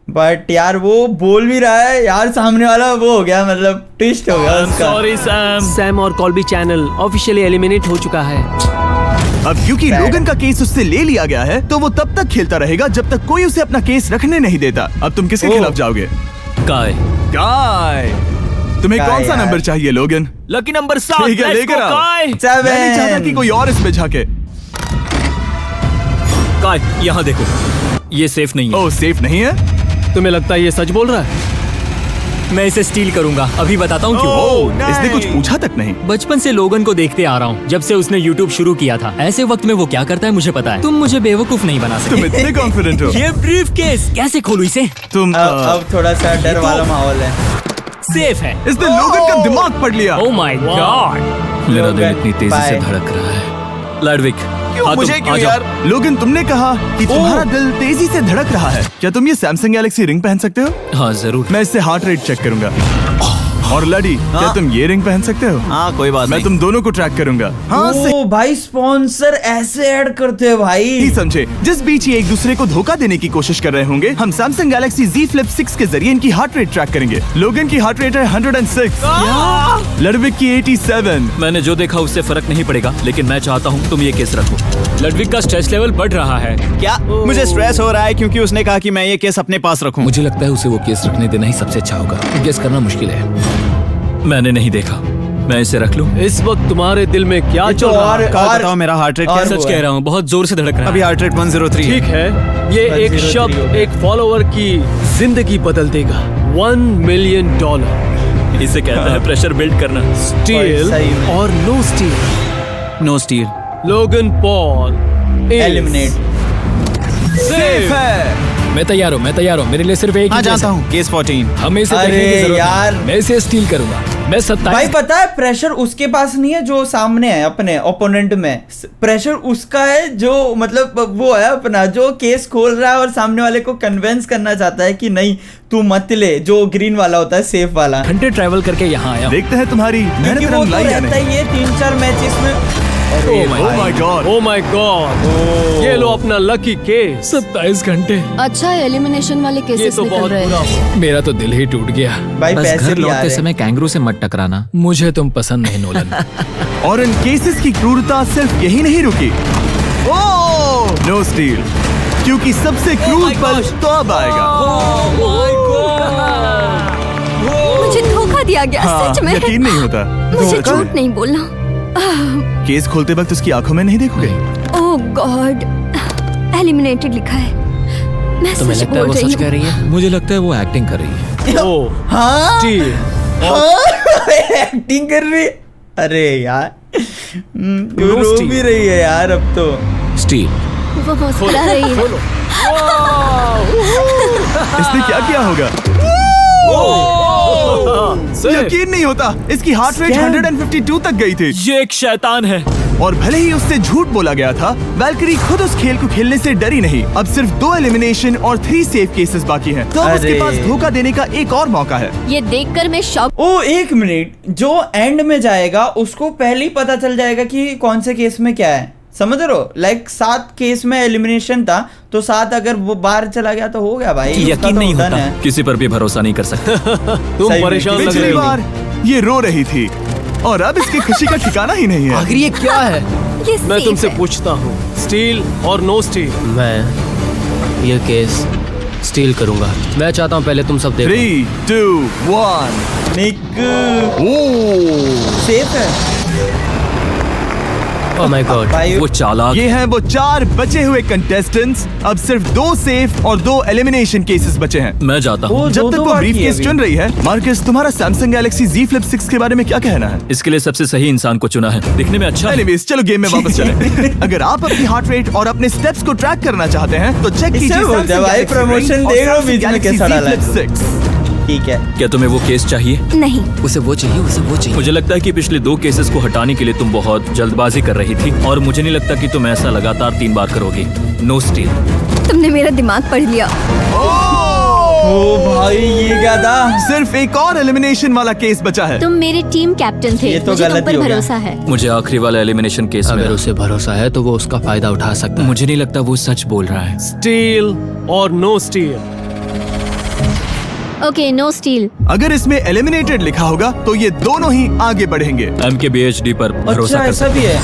बट यार वो बोल भी रहा है यार, सामने वाला वो हो गया, मतलब ट्विस्ट हो गया उसका। Sorry Sam. सैम और कॉल्बी चैनल ऑफिशियली एलिमिनेट हो चुका है। अब क्योंकि लोगन का केस उससे ले लिया गया है तो वो तब तक खेलता रहेगा जब तक कोई उसे अपना केस रखने नहीं देता। अब तुम किसके खिलाफ जाओगे? काय। काय। तुम्हें काय कौन सा यार। नंबर चाहिए लोगन? Lucky number 7। ठीक है, लेकर आओ। मैं नहीं चाहता कि कोई और इसमें झाके। काय यहाँ देखो, ये सेफ नहीं है। ओह, सेफ नहीं है? तुम्हें लगता है ये सच बोल रहा है? मैं इसे स्टील करूंगा, अभी बताता हूँ क्यों। ओह, इसने कुछ पूछा तक नहीं। बचपन से लोगन को देखते आ रहा हूँ, जब से उसने YouTube शुरू किया था। ऐसे वक्त में वो क्या करता है मुझे पता है। तुम मुझे बेवकूफ नहीं बना तुम सकते। इतने कॉन्फिडेंट हो? ये ब्रीफकेस कैसे खोलूं इसे? तुम अब थोड़ा सा डर वाला माहौल है। सेफ है। इसने लोगन का दिमाग पढ़ लिया। ओह माय गॉड, मेरा दिल इतनी तेजी से धड़क रहा है। लडविक, मुझे क्यों यार? लोगन, तुमने कहा कि तुम्हारा दिल तेजी से धड़क रहा है। क्या तुम ये सैमसंग गैलेक्सी रिंग पहन सकते हो? हाँ जरूर। मैं इससे हार्ट रेट चेक करूंगा। और लड़ी, क्या तुम ये रिंग पहन सकते हो? हाँ कोई बात मैं नहीं। तुम दोनों को ट्रैक करूंगा। हाँ ओ भाई स्पॉन्सर ऐसे ऐड करते हैं भाई। सही समझे। जिस बीच ये एक दूसरे को धोखा देने की कोशिश कर रहे होंगे, हम सैमसंग गैलेक्सी Z Flip 6 के जरिए इनकी हार्ट रेट ट्रैक करेंगे। लोगन की हार्ट रेट है 106, लडविक की 87। मैंने जो देखा उससे फर्क नहीं पड़ेगा, लेकिन मैं चाहता हूँ तुम ये केस रखो। लडविक का स्ट्रेस लेवल बढ़ रहा है। क्या मुझे स्ट्रेस हो रहा है क्योंकि उसने कहा कि मैं ये केस अपने पास रखूं। मुझे लगता है उसे वो केस रखने देना ही सबसे अच्छा होगा। गेस करना मुश्किल है। मैंने नहीं देखा, मैं इसे रख लूं? इस वक्त तुम्हारे दिल में क्या ये चल तो रहा है? कल बताओ मेरा हार्ट रेट क्या और है? सच कह रहा हूँ, बहुत जोर से धड़क रहा है। अभी हार्ट रेट 103 ठीक है, ये एक 103 शब्द हो गया। एक फॉलोवर की जिंदगी बदल देगा। $1 मिलियन। इसे कहते हैं प्रेशर बिल्ड करना। स्टील सही में। और no steal. No steal. Logan Paul eliminate. Safe है। मैं तैयार हूँ, मेरे लिए सिर्फ एक हाँ ही जानता केस है। हूँ, केस 14। हमें इसे अरे देखने की जरूरत यार। नहीं। मैं इसे स्टील करूंगा। मैं 27 भाई पता है प्रेशर उसके पास नहीं है जो सामने है अपने ओपोनेंट में। प्रेशर उसका है जो मतलब वो है अपना जो केस खोल रहा है और सामने वाले को कन्विंस करना चाहता है कि नहीं तू मत ले, जो ग्रीन वाला होता है सेफ वाला। घंटे ट्रैवल करके यहाँ आया हूँ। देखते हैं तुम्हारी क्योंकि मेहनत वो रंग तो लाई या रहता नहीं। ही है 3-4 मैचेस में। Oh my God। Oh my God, ये लो अपना लकी केस। 27 घंटे। अच्छा एलिमिनेशन वाले ये केसेस तो निकल बहुत रहे बुरा हैं। हुआ। मेरा तो दिल ही टूट गया। भाई बस पैसे घर भी आ लौटते रहे समय कैंगरू से मत टकराना। मुझे तुम पसंद नहीं नोलन। और इन केसेस की क्रूरता सिर्फ यही नहीं रुकी। ओह नो स्टील, क्योंकि सबसे क्रूर पल तो अब आएगा। मुझे धोखा दिया गया हाँ, सच में। यकीन नहीं होता। मुझे धोखा? झूठ नहीं बोलना। केस खोलते वक्त उसकी आंखों में नहीं देखोगे। ओह गॉड, एलिमिनेटेड लिखा है। मैं तुम्हें सच लगता है बोल वो रही सच कह हूँ। रही है? मुझे लगता है वो एक्टिंग कर रही है। ओ हाँ स्टील। एक्टिंग कर रही है। अरे यार रो रोस्टी। भी रही है यार अब तो। स्टील। वो मुस्कुरा रही है। इसने क्या किया होगा? यकीन नहीं होता, इसकी हार्ट रेट 152 तक गई थी। ये एक शैतान है। और भले ही उससे झूठ बोला गया था, वैल्करी खुद उस खेल को खेलने से डरी नहीं। अब सिर्फ 2 एलिमिनेशन और 3 सेफ केसेस बाकी हैं। तो अब उसके अरे। पास धोखा देने का एक और मौका है। ये देखकर मैं शॉक। ओ एक मिनट, जो एंड में जाएगा उसको पहले ही पता चल जाएगा कि कौन से केस में क्या है। समझ रहे हो? लाइक 7 केस में एलिमिनेशन था तो 7 अगर वो बाहर चला गया तो हो गया भाई। उसका यकीन तो नहीं डन होता, है। किसी पर भी भरोसा नहीं कर सकते। तुम सही में, परेशान लग पिछली रहे हो। बार ये रो रही थी और अब इसकी खुशी का ठिकाना ही नहीं है। आखिर ये क्या है? ये मैं safe तुमसे है। पूछता हूँ, स्टील और नो स्टील? मैं ये केस स्टील करूंगा। मैं चाहता हूँ पहले तुम सब देखो। 3, 2, 1। निक ओह सेफ है ओह माय गॉड। भाई। वो चालाक। ये हैं वो 4 बचे हुए कंटेस्टेंट्स। अब सिर्फ 2 सेफ और 2 एलिमिनेशन केसेस बचे हैं। मैं जाता हूँ। वो जब तक दो वो बाकी है ब्रीफकेस अभी। चुन रही है, मार्कस तुम्हारा सैमसंग गैलेक्सी Z Flip 6 के बारे में क्या कहना है? इसके लिए सबसे सही इंसान को चुना है। दिखने में अच्छा है। एनीवेज चलो गेम में वापस चलें। अगर आप अपनी हार्ट रेट और अपने स्टेप्स को ट्रैक करना चाहते हैं तो चेक इससे कीजिए बोलते हैं Samsung भाई, Galaxy promotion Ring और देख रहे हो Samsung बीच में Galaxy कैसा Z डाला है। Flip 6। ठीक है। क्या तुम्हें वो केस चाहिए? नहीं, उसे वो चाहिए। मुझे लगता है कि पिछले 2 केसेस को हटाने के लिए तुम बहुत जल्दबाजी कर रही थी और मुझे नहीं लगता कि तुम ऐसा लगातार 3 बार करोगी। No steal. तुमने मेरा दिमाग पढ़ लिया। ओ भाई ये क्या था? सिर्फ एक और एलिमिनेशन वाला केस बचा है। तुम मेरे टीम कैप्टन थे। ये तो मुझे तुम गलत ही पर हो गया। भरोसा है। मुझे आखिरी वाला एलिमिनेशन केस में अगर उसे भरोसा है तो वो उसका फायदा उठा सकता है। मुझे नहीं लगता वो सच बोल रहा है। स्टील और no steal? Okay, no steal. अगर इसमें एलिमिनेटेड लिखा होगा तो ये दोनों ही आगे बढ़ेंगे। MKBHD पर भरोसा अच्छा कर ऐसा सकते भी है।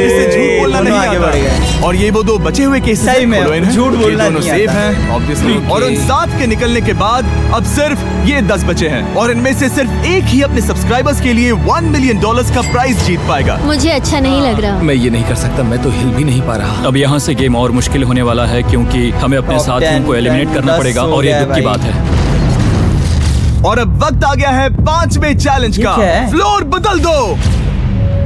इसे झूठ बोलना दोनों नहीं आगे बढ़ आता। गए। और ये वो 2 बचे हुए केसेस सही में, झूठ बोलना ये दोनों नहीं सेफ आता। हैं ऑब्वियसली। और उन 7 के निकलने के बाद अब सिर्फ ये 10 बचे हैं और इनमें से सिर्फ एक ही अपने सब्सक्राइबर्स के लिए $1 मिलियन का प्राइज जीत पाएगा। मुझे अच्छा नहीं लग रहा। मैं ये नहीं कर सकता, मैं तो हिल भी नहीं पा रहा। अब यहाँ से गेम और मुश्किल होने वाला है क्योंकि हमें अपने Top साथियों 10, को एलिमिनेट करना 10 पड़ेगा हो और ये गया है दुख की भाई। बात है। और अब वक्त आ गया है 5वें चैलेंज ये का। क्या है? फ्लोर बदल दो।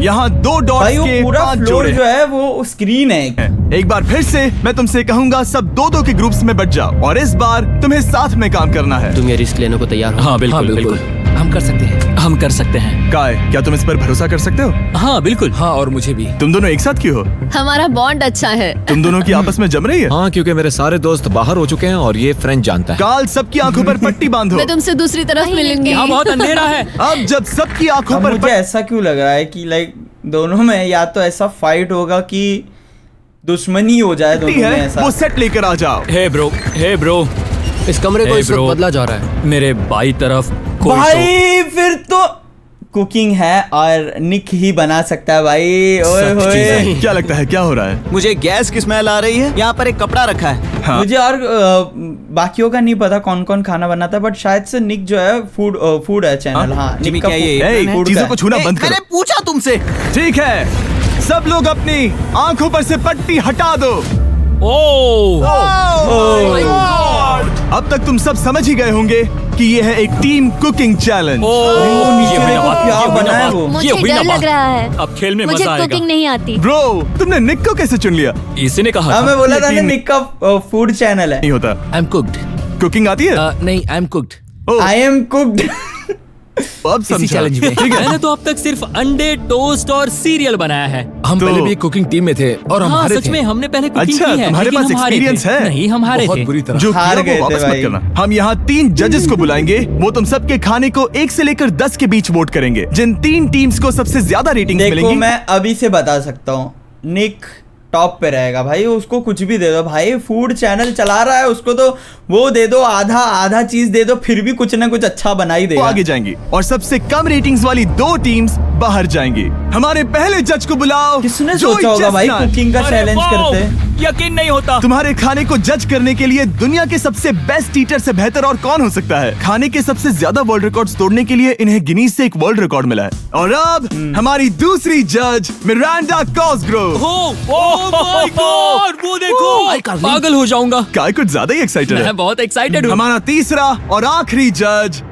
यहाँ 2 डॉट्स भाई वो के पूरा 5 फ्लोर जोड़े जो है वो स्क्रीन है एक। एक बार फिर से मैं तुमसे कहूंगा सब 2-2 के ग्रुप्स में बट जाओ और इस बार तुम्हें साथ में काम करना है। तुम ये रिस्क लेने को तैयार हो? हाँ बिल्कुल बिल्कुल। हम कर सकते हैं। हम कर सकते हैं। काय, क्या तुम इस पर भरोसा कर सकते हो? हाँ बिल्कुल। हाँ, और मुझे भी। तुम दोनों एक साथ क्यों हो? हमारा बॉन्ड अच्छा है। तुम दोनों की आपस में जम रही है? हाँ, क्योंकि मेरे सारे दोस्त बाहर हो चुके हैं और ये फ्रेंच जानता है। काल, सबकी आंखों पर पट्टी बांधो। मैं तुमसे दूसरी तरफ मिलूंगी। यहाँ बहुत अंधेरा है। अब जब सबकी आंखों अब पर मुझे ऐसा क्यों लग रहा है कि लाइक दोनों में या तो ऐसा फाइट होगा कि दुश्मनी हो जाए पट्टी दोनों में है, ऐसा। वो सेट लेकर आ जाओ। हे ब्रो इस कमरे को Hey, इस वक्त bro. बदला जा रहा है। मेरे बाई तरफ कोई भाई फिर तो कुकिंग है और निक ही बना सकता है भाई। ओए सब होए। चीजें। क्या लगता है क्या हो रहा है? मुझे गैस की स्मेल आ रही है। यहाँ पर एक कपड़ा रखा है। हाँ। मुझे और बाकियों का नहीं पता कौन कौन खाना बनाता है, बट शायद से निक जो है फूड है चैनल। हाँ, जिमी, निक का क्या ये ए, food चीजों का को है। छूना बंद मैंने करो। पूछा तुमसे। ठीक है, सब लोग अपनी आंखों पर से पट्टी हटा दो। अब तक तुम सब समझ ही गए होंगे कि ये है एक टीम कुकिंग चैलेंज। नीचे देखो क्या बना है वो। मुझे डर लग रहा है। अब खेल में मुझे मजा आएगा। कुकिंग नहीं आती। ब्रो, तुमने निक को कैसे चुन लिया? इसी ने कहा हाँ, था। मैं बोला था ना यकीन निक का फूड चैनल है। नहीं होता। I am cooked. कुकिंग आती है? नहीं, I am cooked. Oh, I am cooked. अब समझा। चैलेंज में। ठीक है। मैंने तो अब तक सिर्फ अंडे, टोस्ट और सीरियल बनाया है। हम तो- पहले भी कुकिंग टीम में थे और हम हाँ हारे सच थे। में हमने पहले कुकिंग अच्छा, की है। तुम्हारे लेकिन पास हम हारे experience थे। है? नहीं, हम हारे बहुत थे। बुरी तरह। जो हार किया गए वो थे वापस मत भाई। करना। हम यहाँ 3 जजेस को बुलाएंगे। वो तुम सबके खाने को 1 से लेकर 10 के बीच वोट करेंगे। जिन 3 टीम्स को सबसे ज्यादा रेटिंग देखो मिलेंगी, मैं अभी से बता सकता हूँ, निक टॉप पे रहेगा भाई। उसको कुछ भी दे दो भाई, फूड चैनल चला रहा है, उसको तो वो दे दो, आधा चीज दे दो, फिर भी कुछ ना कुछ अच्छा बना ही वो देगा। आगे जाएंगी और सबसे कम रेटिंग्स वाली 2 टीम्स बाहर जाएंगी। हमारे पहले जज को बुलाओ। किसने जोई सोचा होगा भाई चेस्टनट। कुकिंग का अरे चैलेंज वाओ, करते। यकीन नहीं होता। तुम्हारे खाने को जज करने के लिए दुनिया के सबसे बेस्ट ईटर से बेहतर और कौन हो सकता है? खाने के सबसे ज्यादा वर्ल्ड रिकॉर्ड्स तोड़ने के लिए इन्हें गिनीज से एक वर्ल्ड रिकॉर्ड मिला है। और अब हमारी दूसरी जज मिरांडा कॉसग्रोव। ओह माय गॉड, वो देखो। पागल हो जाऊंगा। काय कुछ ज्यादा ही एक्साइटेड है। मैं बहुत एक्साइटेड हूँ। हमारा तीसरा और आखिरी जज,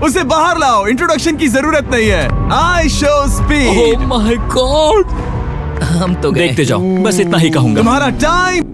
उसे बाहर लाओ। इंट्रोडक्शन की जरूरत नहीं है। I show speed. Oh my God. हम तो गए। देखते जाओ, बस इतना ही कहूंगा। तुम्हारा टाइम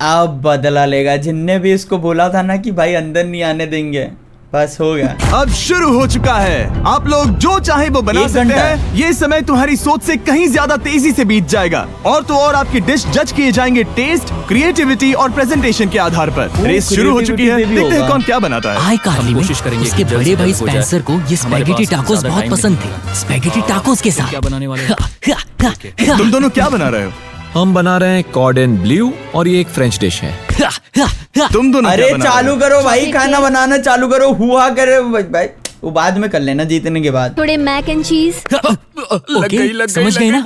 अब बदला लेगा। जिनने भी इसको बोला था ना कि भाई अंदर नहीं आने देंगे, बस हो गया। अब शुरू हो चुका है। आप लोग जो चाहे वो बना 1 सकते घंटा। हैं। ये समय तुम्हारी सोच से कहीं ज्यादा तेजी से बीत जाएगा। और तो और आपकी डिश जज किए जाएंगे टेस्ट, क्रिएटिविटी और प्रेजेंटेशन के आधार पर। रेस शुरू हो चुकी है। creativity भी देखते हैं होगा। कौन क्या बनाता है। हाय कार्ली में कोशिश करेंगे उसके कि जल्द बड़े से भाई जल्द हो जाए। स्पेंसर को ये हमारे स्पैगेटी पास टाकोस ज्यादा बहुत टाइम पसंद नहीं थे। स्पैगेटी टाकोस के साथ क्या बनाने वाले हो? तुम दोनों क्या बना रहे हो? हम बना रहे हैं कॉर्डन ब्लू और ये एक फ्रेंच डिश है। तुम दोनों अरे क्या बना चालू रहे हो? करो भाई, खाना बनाना चालू करो। हुआ करे भाई, वो बाद में कर लेना जीतने के बाद। थोड़े मैक एंड चीज। ओके समझ गए ना।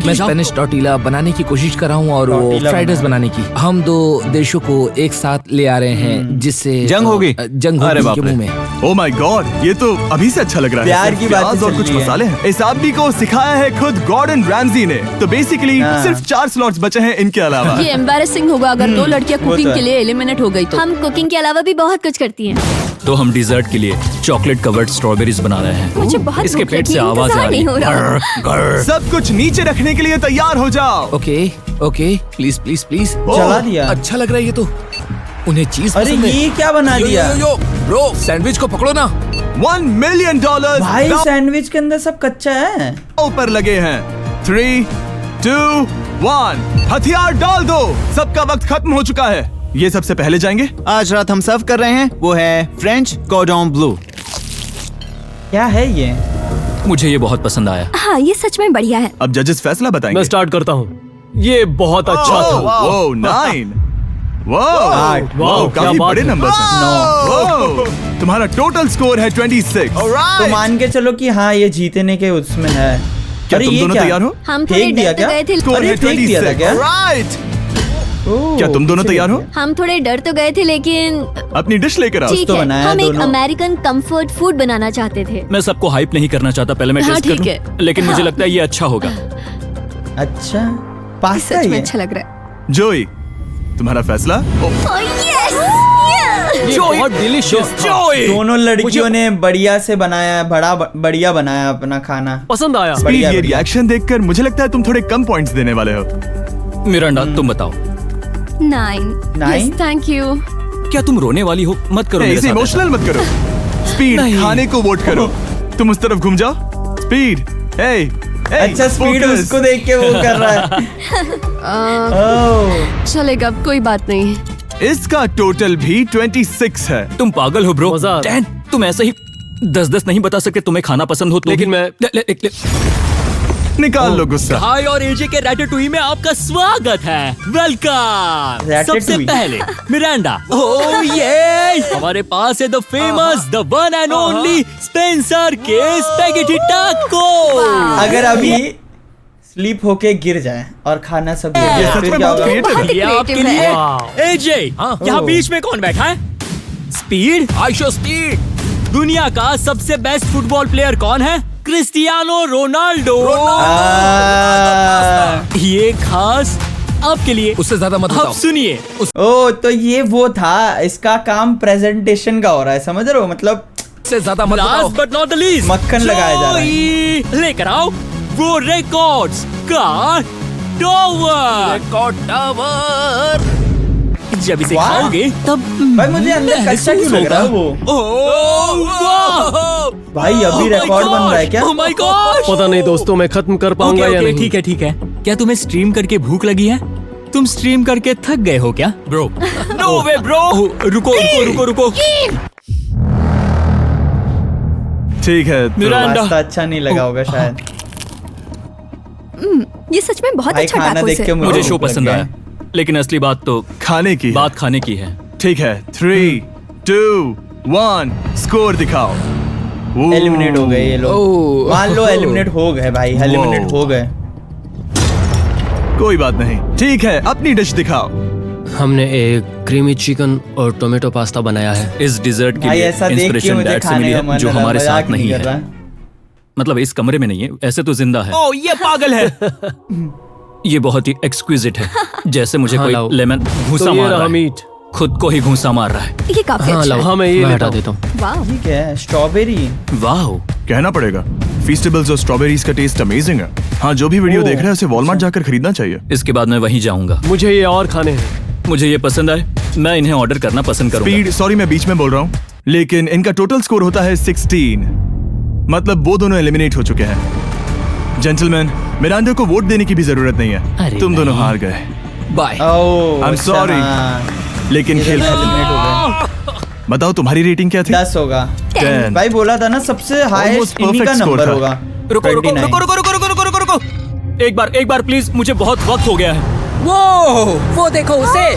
मैं स्पेनिश टॉर्टिला बनाने की कोशिश कर रहा हूँ और वो टॉर्टिला फ्राइड राइस बनाना। बनाने की। हम 2 देशों को एक साथ ले आ रहे हैं जिससे जंग होगी। जंग अरे होगी बाप उनके रे। मुंह में। ओ माय गॉड, ये तो अभी से अच्छा लग रहा है। प्यार सिर्फ की बातें प्याज और चल कुछ रही है। मसाले हैं। इस आदमी को सिखाया है खुद गॉर्डन रैमजी ने। तो बेसिकली हाँ। सिर्फ 4 स्लॉट्स बचे हैं इनके अलावा। ये एम्बैरेसिंग होगा अगर 2 लड़कियां वो कुकिंग तो के है। लिए एलिमिनेट हो गई तो। हम कुकिंग के अलावा भी बहुत कुछ करती हैं। तो हम डिजर्ट के लिए चॉकलेट कवर्ड स्ट्रॉबेरीज बना रहे हैं। मुझे बहुत इसके भूख पेट लगी से है, आवाज आ इंतजार रही नहीं हो रहा। है। सब कुछ नीचे रखने के लिए तैयार हो जाओ। Okay okay please please please. चला दिया। अच्छा लग रहा है ये तो। उन्हें चीज अरे पसंद है। ये क्या बना दिया ब्रो सैंडविच को पकड़ो ना। $1 मिलियन भाई? सैंडविच के अंदर सब कच्चा है। ऊपर लगे हैं। 3, 2, 1 हथियार डाल दो। सबका वक्त खत्म हो चुका है। ये सबसे पहले जाएंगे। आज रात हम सर्व कर रहे हैं वो है फ्रेंच कॉर्डन ब्लू। क्या है ये? मुझे ये बहुत पसंद आया। हाँ, ये सच में बढ़िया है। अब जजेस फैसला बताएंगे। मैं स्टार्ट करता हूँ। ये बहुत अच्छा था। वो 9 आठ। वाओ, क्या काफी बात बड़े है। नंबर हैं। तुम्हारा टोटल स्कोर है 26। तो मान के चलो कि हाँ ये जीतने के उसमें है। क्या तुम ये दोनों तैयार हो? हम थोड़े फेंक दिया डर क्या? तो गए थे। स्कोर अरे है फेंक दिया था 26। क्या? राइट। ओह, क्या तुम दोनों अच्छी तैयार हो? बात हम थोड़े डर तो गए थे लेकिन अपनी डिश लेकर आओ। ठीक तो है। बनाया हम एक दोनों। अमेरिकन कंफर्ट फूड बनाना चाहते थे। मैं सबको हाइप नहीं करना चाहता, पहले मैं हाँ, टेस्ट ठीक करूं। है। लेकिन मुझे लगता है ये अच्छा होगा। है। अच्छा पास्ता सच में ये? अच्छा लग रहा है। जोई, तुम्हारा फैसला? Oh, yes! ये बहुत डिलीशियस था। दोनों लड़कियों ने बढ़िया से बनाया, बढ़िया बनाया अपना खाना। पसंद आया। स्पीड, ये रिएक्शन देखकर मुझे लगता है तुम थोड़े कम पॉइंट्स देने वाले हो। मिरांडा तुम बताओ। 9। Nine? Thank you. क्या तुम रोने वाली हो? मत करो मेरे इसे साथ इमोशनल मत करो। स्पीड खाने को वोट करो। तुम उस तरफ घूम जाओ। स्पीड अच्छा स्पीड उसको देख के वो कर रहा है। चलेगा, कोई बात नहीं। इसका टोटल भी 26 है। तुम पागल हो ब्रो। डैन, तुम ऐसे ही 10-10 नहीं बता सकते तुम्हें खाना पसंद हो तो। लेकिन मैं निकाल लो गुस्सा। हाय और एजे के रैटेटुई में आपका स्वागत है। वेलकम। सबसे पहले मिरांडा। ओह ये हमारे पास है the famous, the one and only Spencer के स्पैगेटी टाको। अगर अभी स्लीप होके गिर जाए और खाना सब गिर जाए फिर क्या होगा? ये आपके लिए। एजे, यहाँ बीच में कौन बैठा है? स्पीड। I show speed. दुनिया का सबसे बेस्ट फुटबॉल प्लेयर कौन है? Cristiano Ronaldo. ये खास आपके लिए। उससे ज्यादा मत बताओ। अब सुनिए। ओ तो ये वो था, इसका काम प्रेजेंटेशन का हो रहा है, समझ रहे हो? मतलब से ज्यादा मत बताओ। Last but not the least, मक्खन लगाया जा रहा है। लेकर आओ वो रिकॉर्ड्स का टावर। Record tower. जब इसे खाओगे तब भाई मुझे अंदर कच्चा क्यों लग रहा है वो? भाई अभी रिकॉर्ड बन रहा है क्या? Oh my God. पता नहीं दोस्तों, मैं खत्म कर पाऊंगा या नहीं। ठीक है ठीक है। क्या तुम्हें स्ट्रीम करके भूख लगी है? तुम स्ट्रीम करके थक गए हो क्या ब्रो? No way bro. रुको रुको रुको रुको। ठीक है तो रास्ता अच्छा नहीं लगा होगा शायद। ये सच में बहुत भाई अच्छा खाना टाकोस देख के है। मुझे शो पसंद आया, लेकिन असली बात तो खाने की बात खाने की है। ठीक है 3, 2, 1 स्कोर दिखाओ। एलिमिनेट हो गए ये लोग। मान लो एलिमिनेट हो गए भाई, एलिमिनेट हो गए। कोई बात नहीं। ठीक है अपनी डिश दिखाओ। हमने एक क्रीमी चिकन और टोमेटो पास्ता बनाया है। इस डिजर्ट के भाई लिए ऐसा देख के इंस्पिरेशन मुझे डैड से खाने मिली का है, मन जो हो रहा है, हमारे मजाक साथ नहीं कर रहा है। मतलब इस कमरे में नहीं है, ऐसे तो जिंदा है। ओह ये पागल है। ये बहुत ही एक्सक्विजिट है, जैसे मुझे कोई लेमन घूंसा मार रहा है। मीट खुद को ही घूंसा मार रहा है। ये काफी अच्छा है। हाँ मैं ये हटा देता हूँ। वाह, ठीक है स्ट्रॉबेरी। वाह कहना पड़ेगा फीस्टेबल्स और स्ट्रॉबेरीज का टेस्ट अमेजिंग है। हाँ जो भी वीडियो देख रहा है उसे वॉलमार्ट जाकर खरीदना चाहिए। इसके बाद मैं वहीं जाऊंगा। मुझे ये और खाने हैं। मुझे ये पसंद आए, मैं इन्हें ऑर्डर करना पसंद करूंगा। स्पीड सॉरी मैं बीच में बोल रहा हूँ, लेकिन इनका टोटल स्कोर होता है 16। मतलब वो दोनों एलिमिनेट हो चुके हैं। जेंटलमैन मिरांडा को वोट देने की भी जरूरत नहीं है, तुम दोनों हार गए। बाय। आई एम सॉरी, लेकिन खेल एलिमिनेट हो गए। बताओ तुम्हारी रेटिंग क्या थी? 10 होगा। 10। भाई बोला था ना सबसे हाईएस्ट इन्हीं का perfect score नंबर था। होगा। रुको रुको 29। रुको रुको रुको रुको रुको रुको रुको। एक बार प्लीज, मुझे बहुत वक्त हो गया है। वो देखो उसे।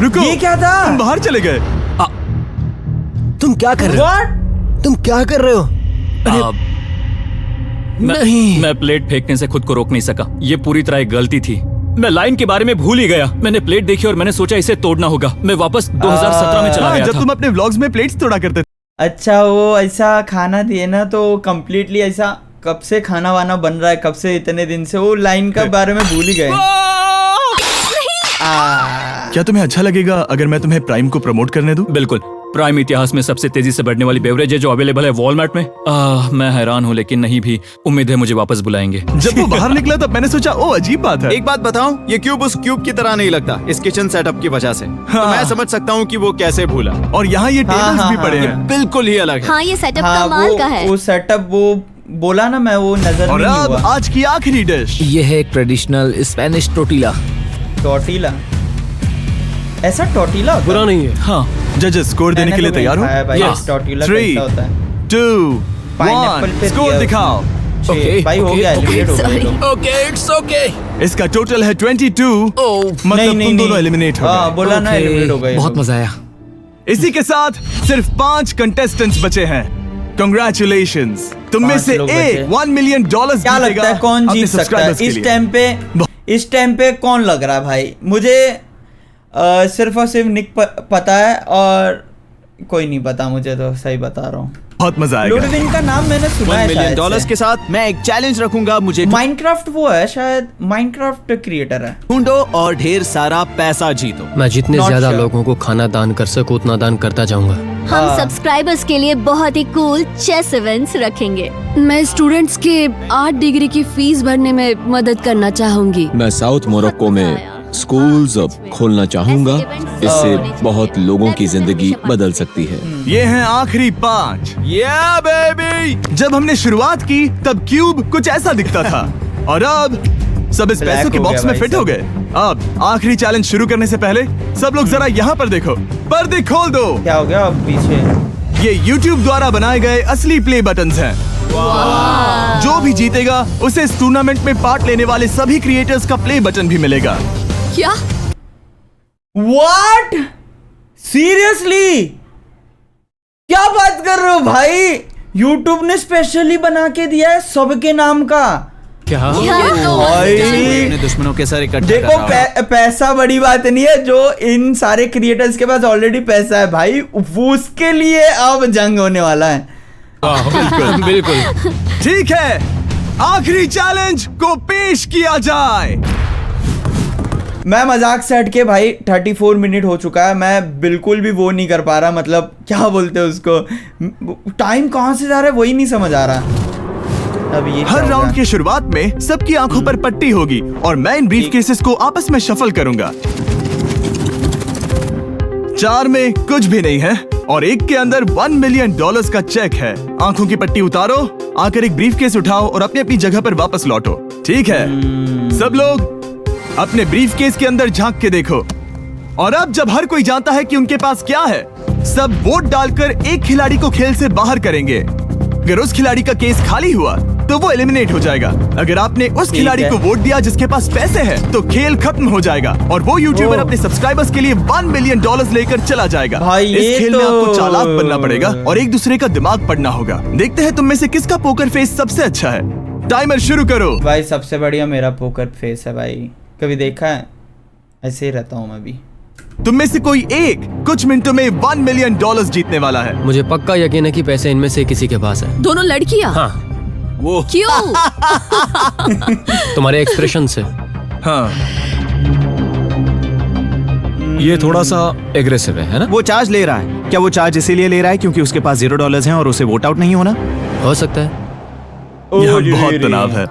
रुको ये क्या था? तुम बाहर चले गए। तुम क्या कर रहे हो? What? तुम क्या कर रहे हो? मैं प्लेट फेंकने से खुद को रोक नहीं सका। ये पूरी तरह एक गलती थी। मैं लाइन के बारे में भूल ही गया। मैंने प्लेट देखी और मैंने सोचा इसे तोड़ना होगा। मैं वापस 2017 में चला गया जब था। तुम अपने व्लॉग्स में प्लेट्स तोड़ा करते थे। अच्छा वो ऐसा खाना दिए ना तो कम्प्लीटली ऐसा कब से खाना वाना बन रहा है, कब से इतने दिन से वो लाइन का बारे में भूल ही गए। क्या तुम्हें अच्छा लगेगा अगर मैं तुम्हें प्राइम को प्रमोट करने दूं? बिल्कुल। प्राइम इतिहास में सबसे तेजी से बढ़ने वाली बेवरेज है जो अवेलेबल है वॉलमार्ट में। मैं हैरान हूँ, लेकिन नहीं भी। उम्मीद है मुझे वापस बुलाएंगे। जब वो बाहर निकला तब मैंने सोचा ओ अजीब बात है। एक बात बताऊं, ये क्यूब उस क्यूब की तरह नहीं लगता इस किचन सेटअप की वजह से। तो मैं समझ सकता हूँ कि वो कैसे भूला। और यहाँ ये टेबल्स भी पड़े हैं। बिल्कुल ही अलग है। हाँ ये सेटअप हाँ कमाल का है। वो सेटअप वो बोला ना मैं, वो नजर और नहीं अब हुआ। आज की आखिरी डिश। ये है एक ट्रेडिशनल स्पेनिश टोटीला। टोटीला, ऐसा टोटीला बुरा नहीं है। हाँ जजेस स्कोर देने के लिए तैयार हो? यस। टोटीला 3, कैसा होता है? 2, पाइनएप्पल 1 पे स्कोर दिया दिखाओ। भाई हो गया, एलिमिनेट हो गए लोग। Okay it's okay. इसका टोटल है 22। मतलब तुम दोनों एलिमिनेट हो हाँ गए। बोला ना एलिमिनेट हो गए। बहुत मजा आया। इसी के साथ सिर्फ 5 कंटेस्टेंट्स बचे हैं। Congratulations! तुम में 5 से लोग एक बचे। $1 million क्या लगता है कौन जीत सकता है इस टाइम पे कौन लग रहा है भाई? मुझे सिर्फ और सिर्फ निक पता है और कोई नहीं पता मुझे, तो सही बता रहा हूँ। बहुत मजा आएगा। लुडविन का नाम मैंने सुना है $1 शायद million से। के साथ मैं एक चैलेंज रखूंगा। मुझे माइनक्राफ्ट वो है शायद, माइनक्राफ्ट क्रिएटर है। ढूंढो और ढेर सारा पैसा जीतो। मैं जितने Not ज्यादा sure. लोगों को खाना दान कर सकूं उतना दान करता जाऊंगा। हम सब्सक्राइबर्स के लिए बहुत ही कूल चेस इवेंट्स रखेंगे। मैं स्टूडेंट्स के 8 डिग्री की फीस भरने में मदद करना चाहूंगी। मैं साउथ मोरक्को में स्कूल्स अब खोलना चाहूंगा। इससे बहुत लोगों की जिंदगी बदल सकती है। ये हैं आखिरी 5। या बेबी! जब हमने शुरुआत की तब क्यूब कुछ ऐसा दिखता था और अब सब इस पैसों के बॉक्स में फिट हो गए। अब आखिरी चैलेंज शुरू करने से पहले सब लोग जरा यहाँ पर देखो। पर्दे खोल दो। क्या हो गया अब पीछे? ये YouTube द्वारा बनाए गए असली प्ले बटन्स हैं। जो भी जीतेगा उसे इस टूर्नामेंट में पार्ट लेने वाले सभी क्रिएटर्स का प्ले बटन भी मिलेगा। क्या? What? सीरियसली? क्या बात कर रहे हो भाई? YouTube ने स्पेशली बना के दिया है सबके नाम का। क्या? भाई अपने दुश्मनों के सर इकट्ठा देखो कर रहा हूं। पैसा बड़ी बात नहीं है, जो इन सारे क्रिएटर्स के पास ऑलरेडी पैसा है भाई, वो उसके लिए अब जंग होने वाला है। बिल्कुल बिल्कुल। ठीक है, आखिरी चैलेंज को पेश किया जाए। मैं मजाक से हटके भाई 34 मिनट हो चुका है, मैं बिल्कुल भी वो नहीं कर पा रहा, मतलब क्या बोलते हैं उसको, टाइम कहाँ से जा रहा है वही नहीं समझ आ रहा। अब ये हर राउंड की शुरुआत में सबकी आंखों पर पट्टी होगी और मैं इन ब्रीफ केसेस को आपस में शफल करूंगा। 4 में कुछ भी नहीं है और एक के अंदर $1 मिलियन का चेक है। आंखों की पट्टी उतारो, आकर एक ब्रीफ केस उठाओ और अपनी अपनी जगह पर वापस लौटो। ठीक है, सब लोग अपने ब्रीफ केस के अंदर झांक के देखो। और अब जब हर कोई जानता है कि उनके पास क्या है, सब वोट डालकर एक खिलाड़ी को खेल से बाहर करेंगे। अगर उस खिलाड़ी का केस खाली हुआ तो वो एलिमिनेट हो जाएगा। अगर आपने उस खिलाड़ी को वोट दिया जिसके पास पैसे हैं, तो खेल खत्म हो जाएगा और वो यूट्यूबर अपने सब्सक्राइबर्स के लिए $1 मिलियन लेकर चला जाएगा। भाई इस खेल में आपको चालाक बनना पड़ेगा और एक दूसरे का दिमाग पढ़ना होगा। देखते हैं तुम में से किसका पोकर फेस सबसे अच्छा है। टाइमर शुरू करो। भाई सबसे बढ़िया मेरा पोकर फेस है भाई, कभी देखा है? ऐसे ही रहता हूँ मैं भी। तुम में से कोई एक कुछ मिनटों में $1 मिलियन जीतने वाला है। मुझे पक्का यकीन है कि पैसे इनमें से किसी के पास है। दोनों लड़कियां? हाँ। वो क्यों? तुम्हारे एक्सप्रेशन से। हाँ, ये थोड़ा सा एग्रेसिव है ना? वो चार्ज ले रहा है। क्या वो चार्ज इसीलिए ले रहा है क्योंकि उसके पास $0 हैं और उसे वोट आउट नहीं होना? हो सकता है। यहाँ बहुत तनाव है।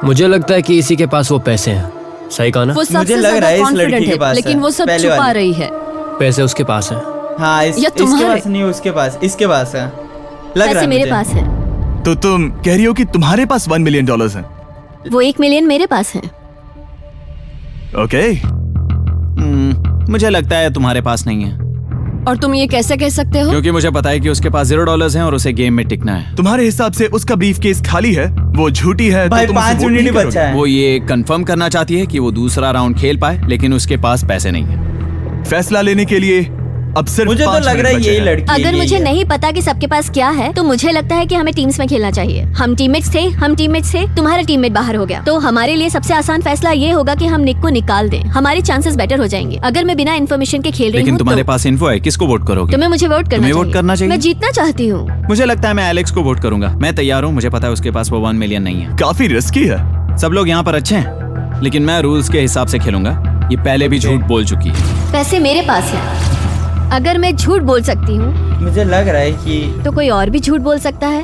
मुझे लगता है कि इसी के पास वो पैसे हैं। सही कहा ना? वो मुझे सबसे लग रहा ज्यादा है इस कॉन्फिडेंट लड़की के है, पास लेकिन है, वो सब पहले छुपा वाली। रही है। पैसे उसके पास हैं। हाँ या इसके तुम्हारे? पास नहीं, उसके पास, इसके पास है, लग रहा पैसे है मेरे मुझे। पास है। तो तुम कह रही हो कि तुम्हारे पास $1 मिलियन है? वो 1 मिलियन मेरे पास है। ओके। मुझे लगता है तुम्हारे पास नहीं है, और तुम ये कैसे कह सकते हो? क्योंकि मुझे पता है कि उसके पास $0 हैं और उसे गेम में टिकना है। तुम्हारे हिसाब से उसका ब्रीफ केस खाली है, वो झूठी है, भाई तो तुम उसे 5 वोट मिनट ही नहीं बचा है। वो ये कंफर्म करना चाहती है कि वो दूसरा राउंड खेल पाए, लेकिन उसके पास पैसे नहीं है। करोगे? फैसला लेने के लिए अब सिर्फ मुझे तो 5 लग रहा है मिनट यही बचे हैं। लड़की है, अगर यही मुझे है। नहीं पता कि सबके पास क्या है, तो मुझे लगता है कि हमें टीम्स में खेलना चाहिए। हम टीममेट्स थे, तुम्हारा टीममेट बाहर हो गया, तो हमारे लिए सबसे आसान फैसला ये होगा कि हम निक को निकाल दें। हमारे चांसेस बेटर हो जाएंगे। अगर मैं बिना इन्फॉर्मेशन के खेल रही लेकिन हूँ तुम्हारे तो पास इन्फो है, किसको वोट करोगे? तुम्हें मुझे वोट तुम्हें वोट करना चाहिए। मैं जीतना चाहती हूँ। मुझे लगता है मैं एलेक्स को वोट करूंगा। मैं तैयार हूँ, मुझे पता है उसके पास वो 1 मिलियन नहीं है। काफी रिस्की है। सब लोग यहाँ पर अच्छे हैं, लेकिन मैं रूल्स के हिसाब से खेलूंगा। ये पहले भी झूठ बोल चुकी है। पैसे मेरे पास है। अगर मैं झूठ बोल सकती हूँ, मुझे लग रहा है कि तो कोई और भी झूठ बोल सकता है।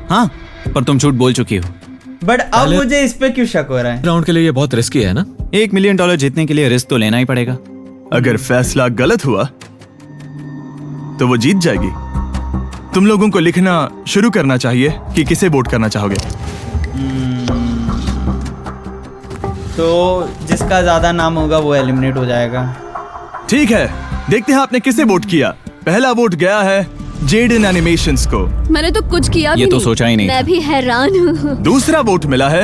हाँ, पर तुम झूठ बोल चुकी हो। बट अब मुझे इस पे क्यों शक हो रहा है? राउंड के लिए ये बहुत रिस्की है ना? $1 मिलियन जीतने के लिए रिस्क तो लेना ही पड़ेगा। अगर फैसला गलत हुआ तो वो जीत जाएगी। तुम लोगों को लिखना शुरू करना चाहिए कि किसे वोट करना चाहोगे। तो जिसका ज्यादा नाम होगा वो एलिमिनेट हो जाएगा। ठीक है, देखते हैं आपने किसे वोट किया। पहला वोट गया है जेडन एनिमेशंस को। मैंने तो कुछ किया भी ये तो नहीं। सोचा ही नहीं मैं था। भी हैरान हूँ। दूसरा वोट मिला है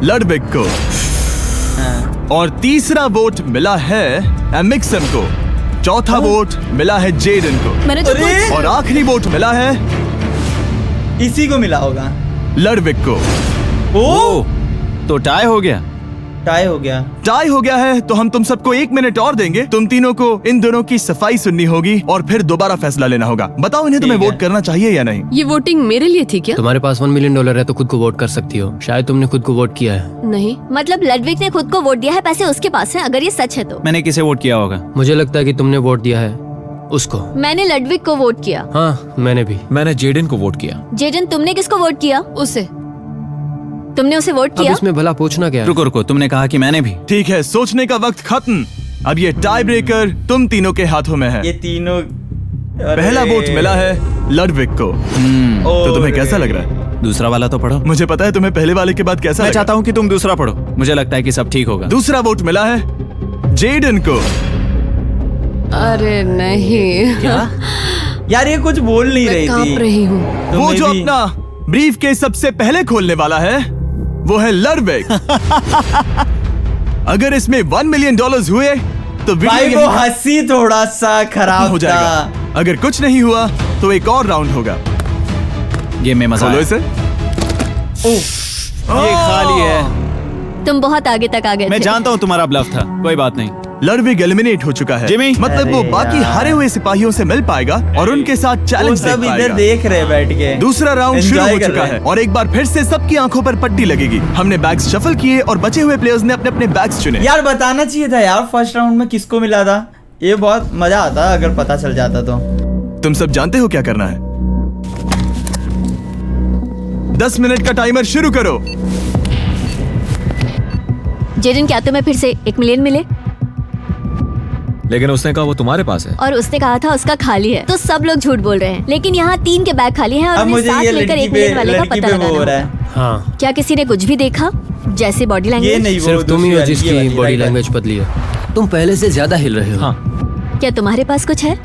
लडबिग को और तीसरा वोट मिला है एमिक्सन को। चौथा वोट मिला है जेडन को मैंने तो कुछ... और आखिरी वोट मिला है इसी को मिला होगा, लडबिग को। ओ तो टाई हो गया। टाई हो गया। टाई हो गया है तो हम तुम सबको 1 मिनट और देंगे। तुम तीनों को इन दोनों की सफाई सुननी होगी और फिर दोबारा फैसला लेना होगा। बताओ इन्हें तुम्हें ठीक है। वोट करना चाहिए या नहीं। ये वोटिंग मेरे लिए थी क्या? तुम्हारे पास $1 मिलियन है तो खुद को वोट कर सकती हो। शायद तुमने खुद को वोट किया है। नहीं। मतलब लडविक ने खुद को वोट दिया है, पैसे उसके पास है। अगर ये सच है तो मैंने किसे वोट किया होगा? मुझे लगता है कि तुमने वोट दिया है उसको। मैंने लडविक को वोट किया। हाँ, मैंने भी। मैंने जेडन को वोट किया। जेडन, तुमने किसको वोट किया? उसे। तुमने उसे वोट अब किया? इसमें भला पूछना क्या है? रुको रुको, तुमने कहा कि मैंने भी। ठीक है, सोचने का वक्त खत्म। अब ये टाई ब्रेकर तुम तीनों के हाथों में है। ये तीनों पहला वोट मिला है लडविक को। तो तुम्हें कैसा लग रहा है? दूसरा वाला तो पढ़ो। मुझे पता है तुम्हें पहले वाले के बाद कैसा मैं लगा। चाहता हूँ कि तुम दूसरा पढ़ो। मुझे लगता है कि सब ठीक होगा। दूसरा वोट मिला है जेडन को। अरे नहीं। क्या? यार ये कुछ बोल नहीं रही कांप थी। रही हूँ। वो जो अपना ब्रीफ केस सबसे पहले खोलने वाला है वो है लडविक। अगर इसमें $1 मिलियन हुए तो भाई वीडियो वो हंसी थोड़ा सा खराब हो था। जाएगा। अगर कुछ नहीं हुआ तो एक और राउंड होगा। गेम में मजा खोलो आया। इसे। ये खाली है। तुम बहुत आगे तक आ गए मैं थे। जानता हूँ तुम्हारा ब्लफ था, कोई बात नहीं। लडविक एलिमिनेट हो चुका है। जिमी। मतलब वो अरे बाकी यार। हारे हुए सिपाहियों से मिल पाएगा और उनके साथ वो चैलेंज सब देख इधर पाएगा। देख रहे बैठ के। दूसरा राउंड Enjoy शुरू हो कर चुका रहे है हैं। और एक बार फिर से सबकी आंखों पर पट्टी लगेगी। हमने बैग्स शफल किए और बचे हुए प्लेयर्स ने अपने अपने बैग्स चुने। यार बताना चाहिए था यार फर्स्ट राउंड में किसको मिला था। ये बहुत मजा आता अगर पता चल जाता तो। तुम सब जानते हो क्या करना है। 10 मिनट का टाइमर शुरू करो। जेडन क्या तुम्हें फिर से 1 मिलियन मिले? लेकिन उसने कहा वो तुम्हारे पास है। और उसने कहा था उसका खाली है। तो सब लोग झूठ बोल रहे हैं, लेकिन यहाँ 3 के बैग खाली हैं और अब उन्हें मुझे साथ ये मिलकर 1 मिलियन वाले का लड़की पता पे वो हो लगाना रहा है। है। हाँ, क्या किसी ने कुछ भी देखा? जैसे बॉडी ये लैंग्वेज? नहीं वो सिर्फ तुम ही दूसरी हो वाली, ये जिसकी वाली, बॉडी right, लैंग्वेज बदली है। तुम पहले से ज्यादा हिल रहे हो। हाँ, क्या तुम्हारे पास कुछ है?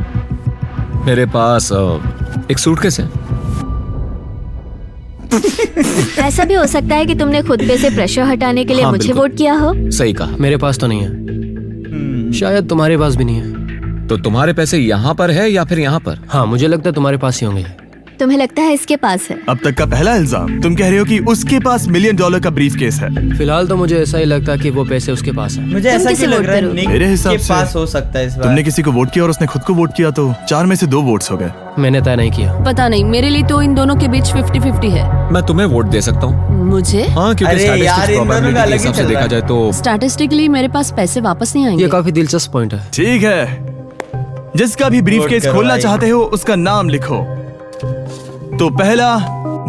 मेरे पास एक सूटकेस है। ऐसा भी हो सकता है कि तुमने खुद पे से प्रेशर हटाने के लिए हाँ, मुझे बिल्कुल। वोट किया हो। सही कहा। मेरे पास तो नहीं है। शायद तुम्हारे पास भी नहीं है। तो तुम्हारे पैसे यहाँ पर है या फिर यहाँ पर? हाँ, मुझे लगता है तुम्हारे पास ही होंगे। तुम्हें लगता है इसके पास है? अब तक का पहला इल्जाम। तुम कह रहे हो कि उसके पास $1 मिलियन का ब्रीफ केस है। फिलहाल तो मुझे ऐसा ही लगता है कि वो पैसे उसके पास है। मुझे ऐसा किसे क्यों लग वोट रहा है करोगे? निक मेरे हिसाब के से पास हो सकता है इस बार। तुमने किसी को वोट किया और उसने खुद को वोट किया तो 4 में से 2 वोट्स हो गए। मैंने तय नहीं किया। पता नहीं, मेरे लिए तो इन दोनों के बीच 50-50 है। मैं तुम्हें वोट दे सकता हूँ। मुझे हाँ, क्योंकि अरे यार, statistics इन दोनों का probability के अलग ही हिसाब से चल रहा देखा है। जाए तो स्टैटिस्टिकली मेरे पास पैसे वापस नहीं आएंगे। ये काफी दिलचस्प पॉइंट है। ठीक है, जिसका भी ब्रीफ वोट केस करो खोलना भाई। चाहते हो उसका नाम लिखो। तो पहला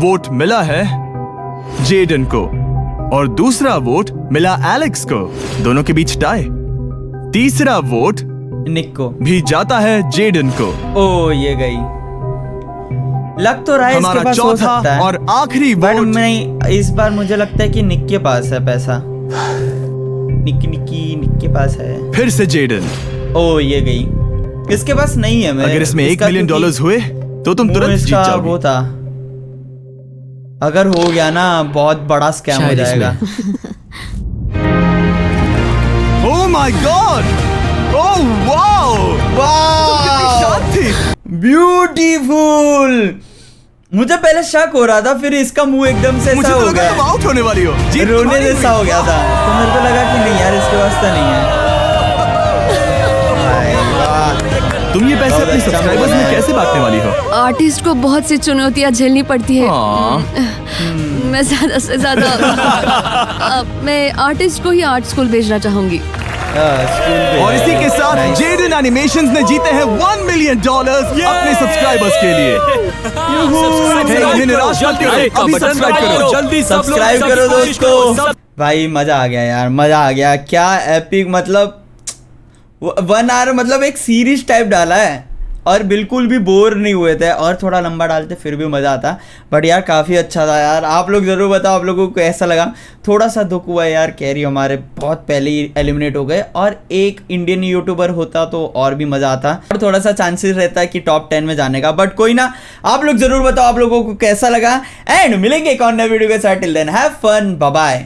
वोट मिला है जेडन को और दूसरा वोट मिला एलेक्स को। दोनों के बीच टाई। तीसरा वोट निक को भी जाता है जेडन को। ओ ये गई। लग तो रहा है इसके हमारा पास हो सकता चौथा है और आखिरी बट वोट नहीं, इस बार मुझे लगता है कि निक के पास है पैसा। निक के पास है। फिर से जेडन। ओ ये गई। इसके पास नहीं है। मैं अगर इसमें $1 मिलियन हुए तो तुम तुरंत जीत इसका जाओगे। वो था। अगर हो गया ना बहुत बड़ा स्कैम हो शायद जाएगा। Oh my God! Oh wow! कितनी शांत थी। ब्यूटीफुल। मुझे पहले शक हो रहा था, फिर इसका मुंह एकदम से मुझे ऐसा तो हो लगा तुम गया, आउट होने वाली हो। जीत रोने तुम्हारी जैसा हुई। हो गया था। तो मेरे को लगा कि नहीं यार इसके वास्ते नहीं है। भाई, वाह। तुम ये पैसे बहुत अपने अच्छा सब्सक्राइबर्स में बोला है। कैसे बांटने वाली हो? आर्टिस्ट को बहुत सी चुनौतियाँ झेलनी पड़ती है। मैं ज्यादा से ज्यादा मैं आर्टिस्ट को ही आर्ट स्कूल भेजना चाहूंगी। स्कूल पे और इसी के साथ Nice. जेडन एनिमेशंस ने जीते हैं $1 मिलियन अपने सब्सक्राइबर्स के लिए। हे, उन्हें निराश मत करो, अभी सब्सक्राइब करो। जल्दी सब लोग सब्सक्राइब करो कोशिश करो, दोस्तों। सब- भाई मजा आ गया यार, मजा आ गया। क्या एपिक, मतलब 1 आवर मतलब एक सीरीज टाइप डाला है और बिल्कुल भी बोर नहीं हुए थे। और थोड़ा लंबा डालते फिर भी मजा आता। बट यार काफी अच्छा था यार। आप लोग जरूर बताओ आप लोगों को कैसा लगा। थोड़ा सा दुख हुआ यार, कैरी हमारे बहुत पहले ही एलिमिनेट हो गए और एक इंडियन यूट्यूबर होता तो और भी मजा आता और थोड़ा सा चांसेस रहता है कि टॉप 10 में जाने का। बट कोई ना, आप लोग जरूर बताओ आप लोगों को कैसा लगा। एंड मिलेंगे एक और नए वीडियो के साथ। Till then have fun, bye bye.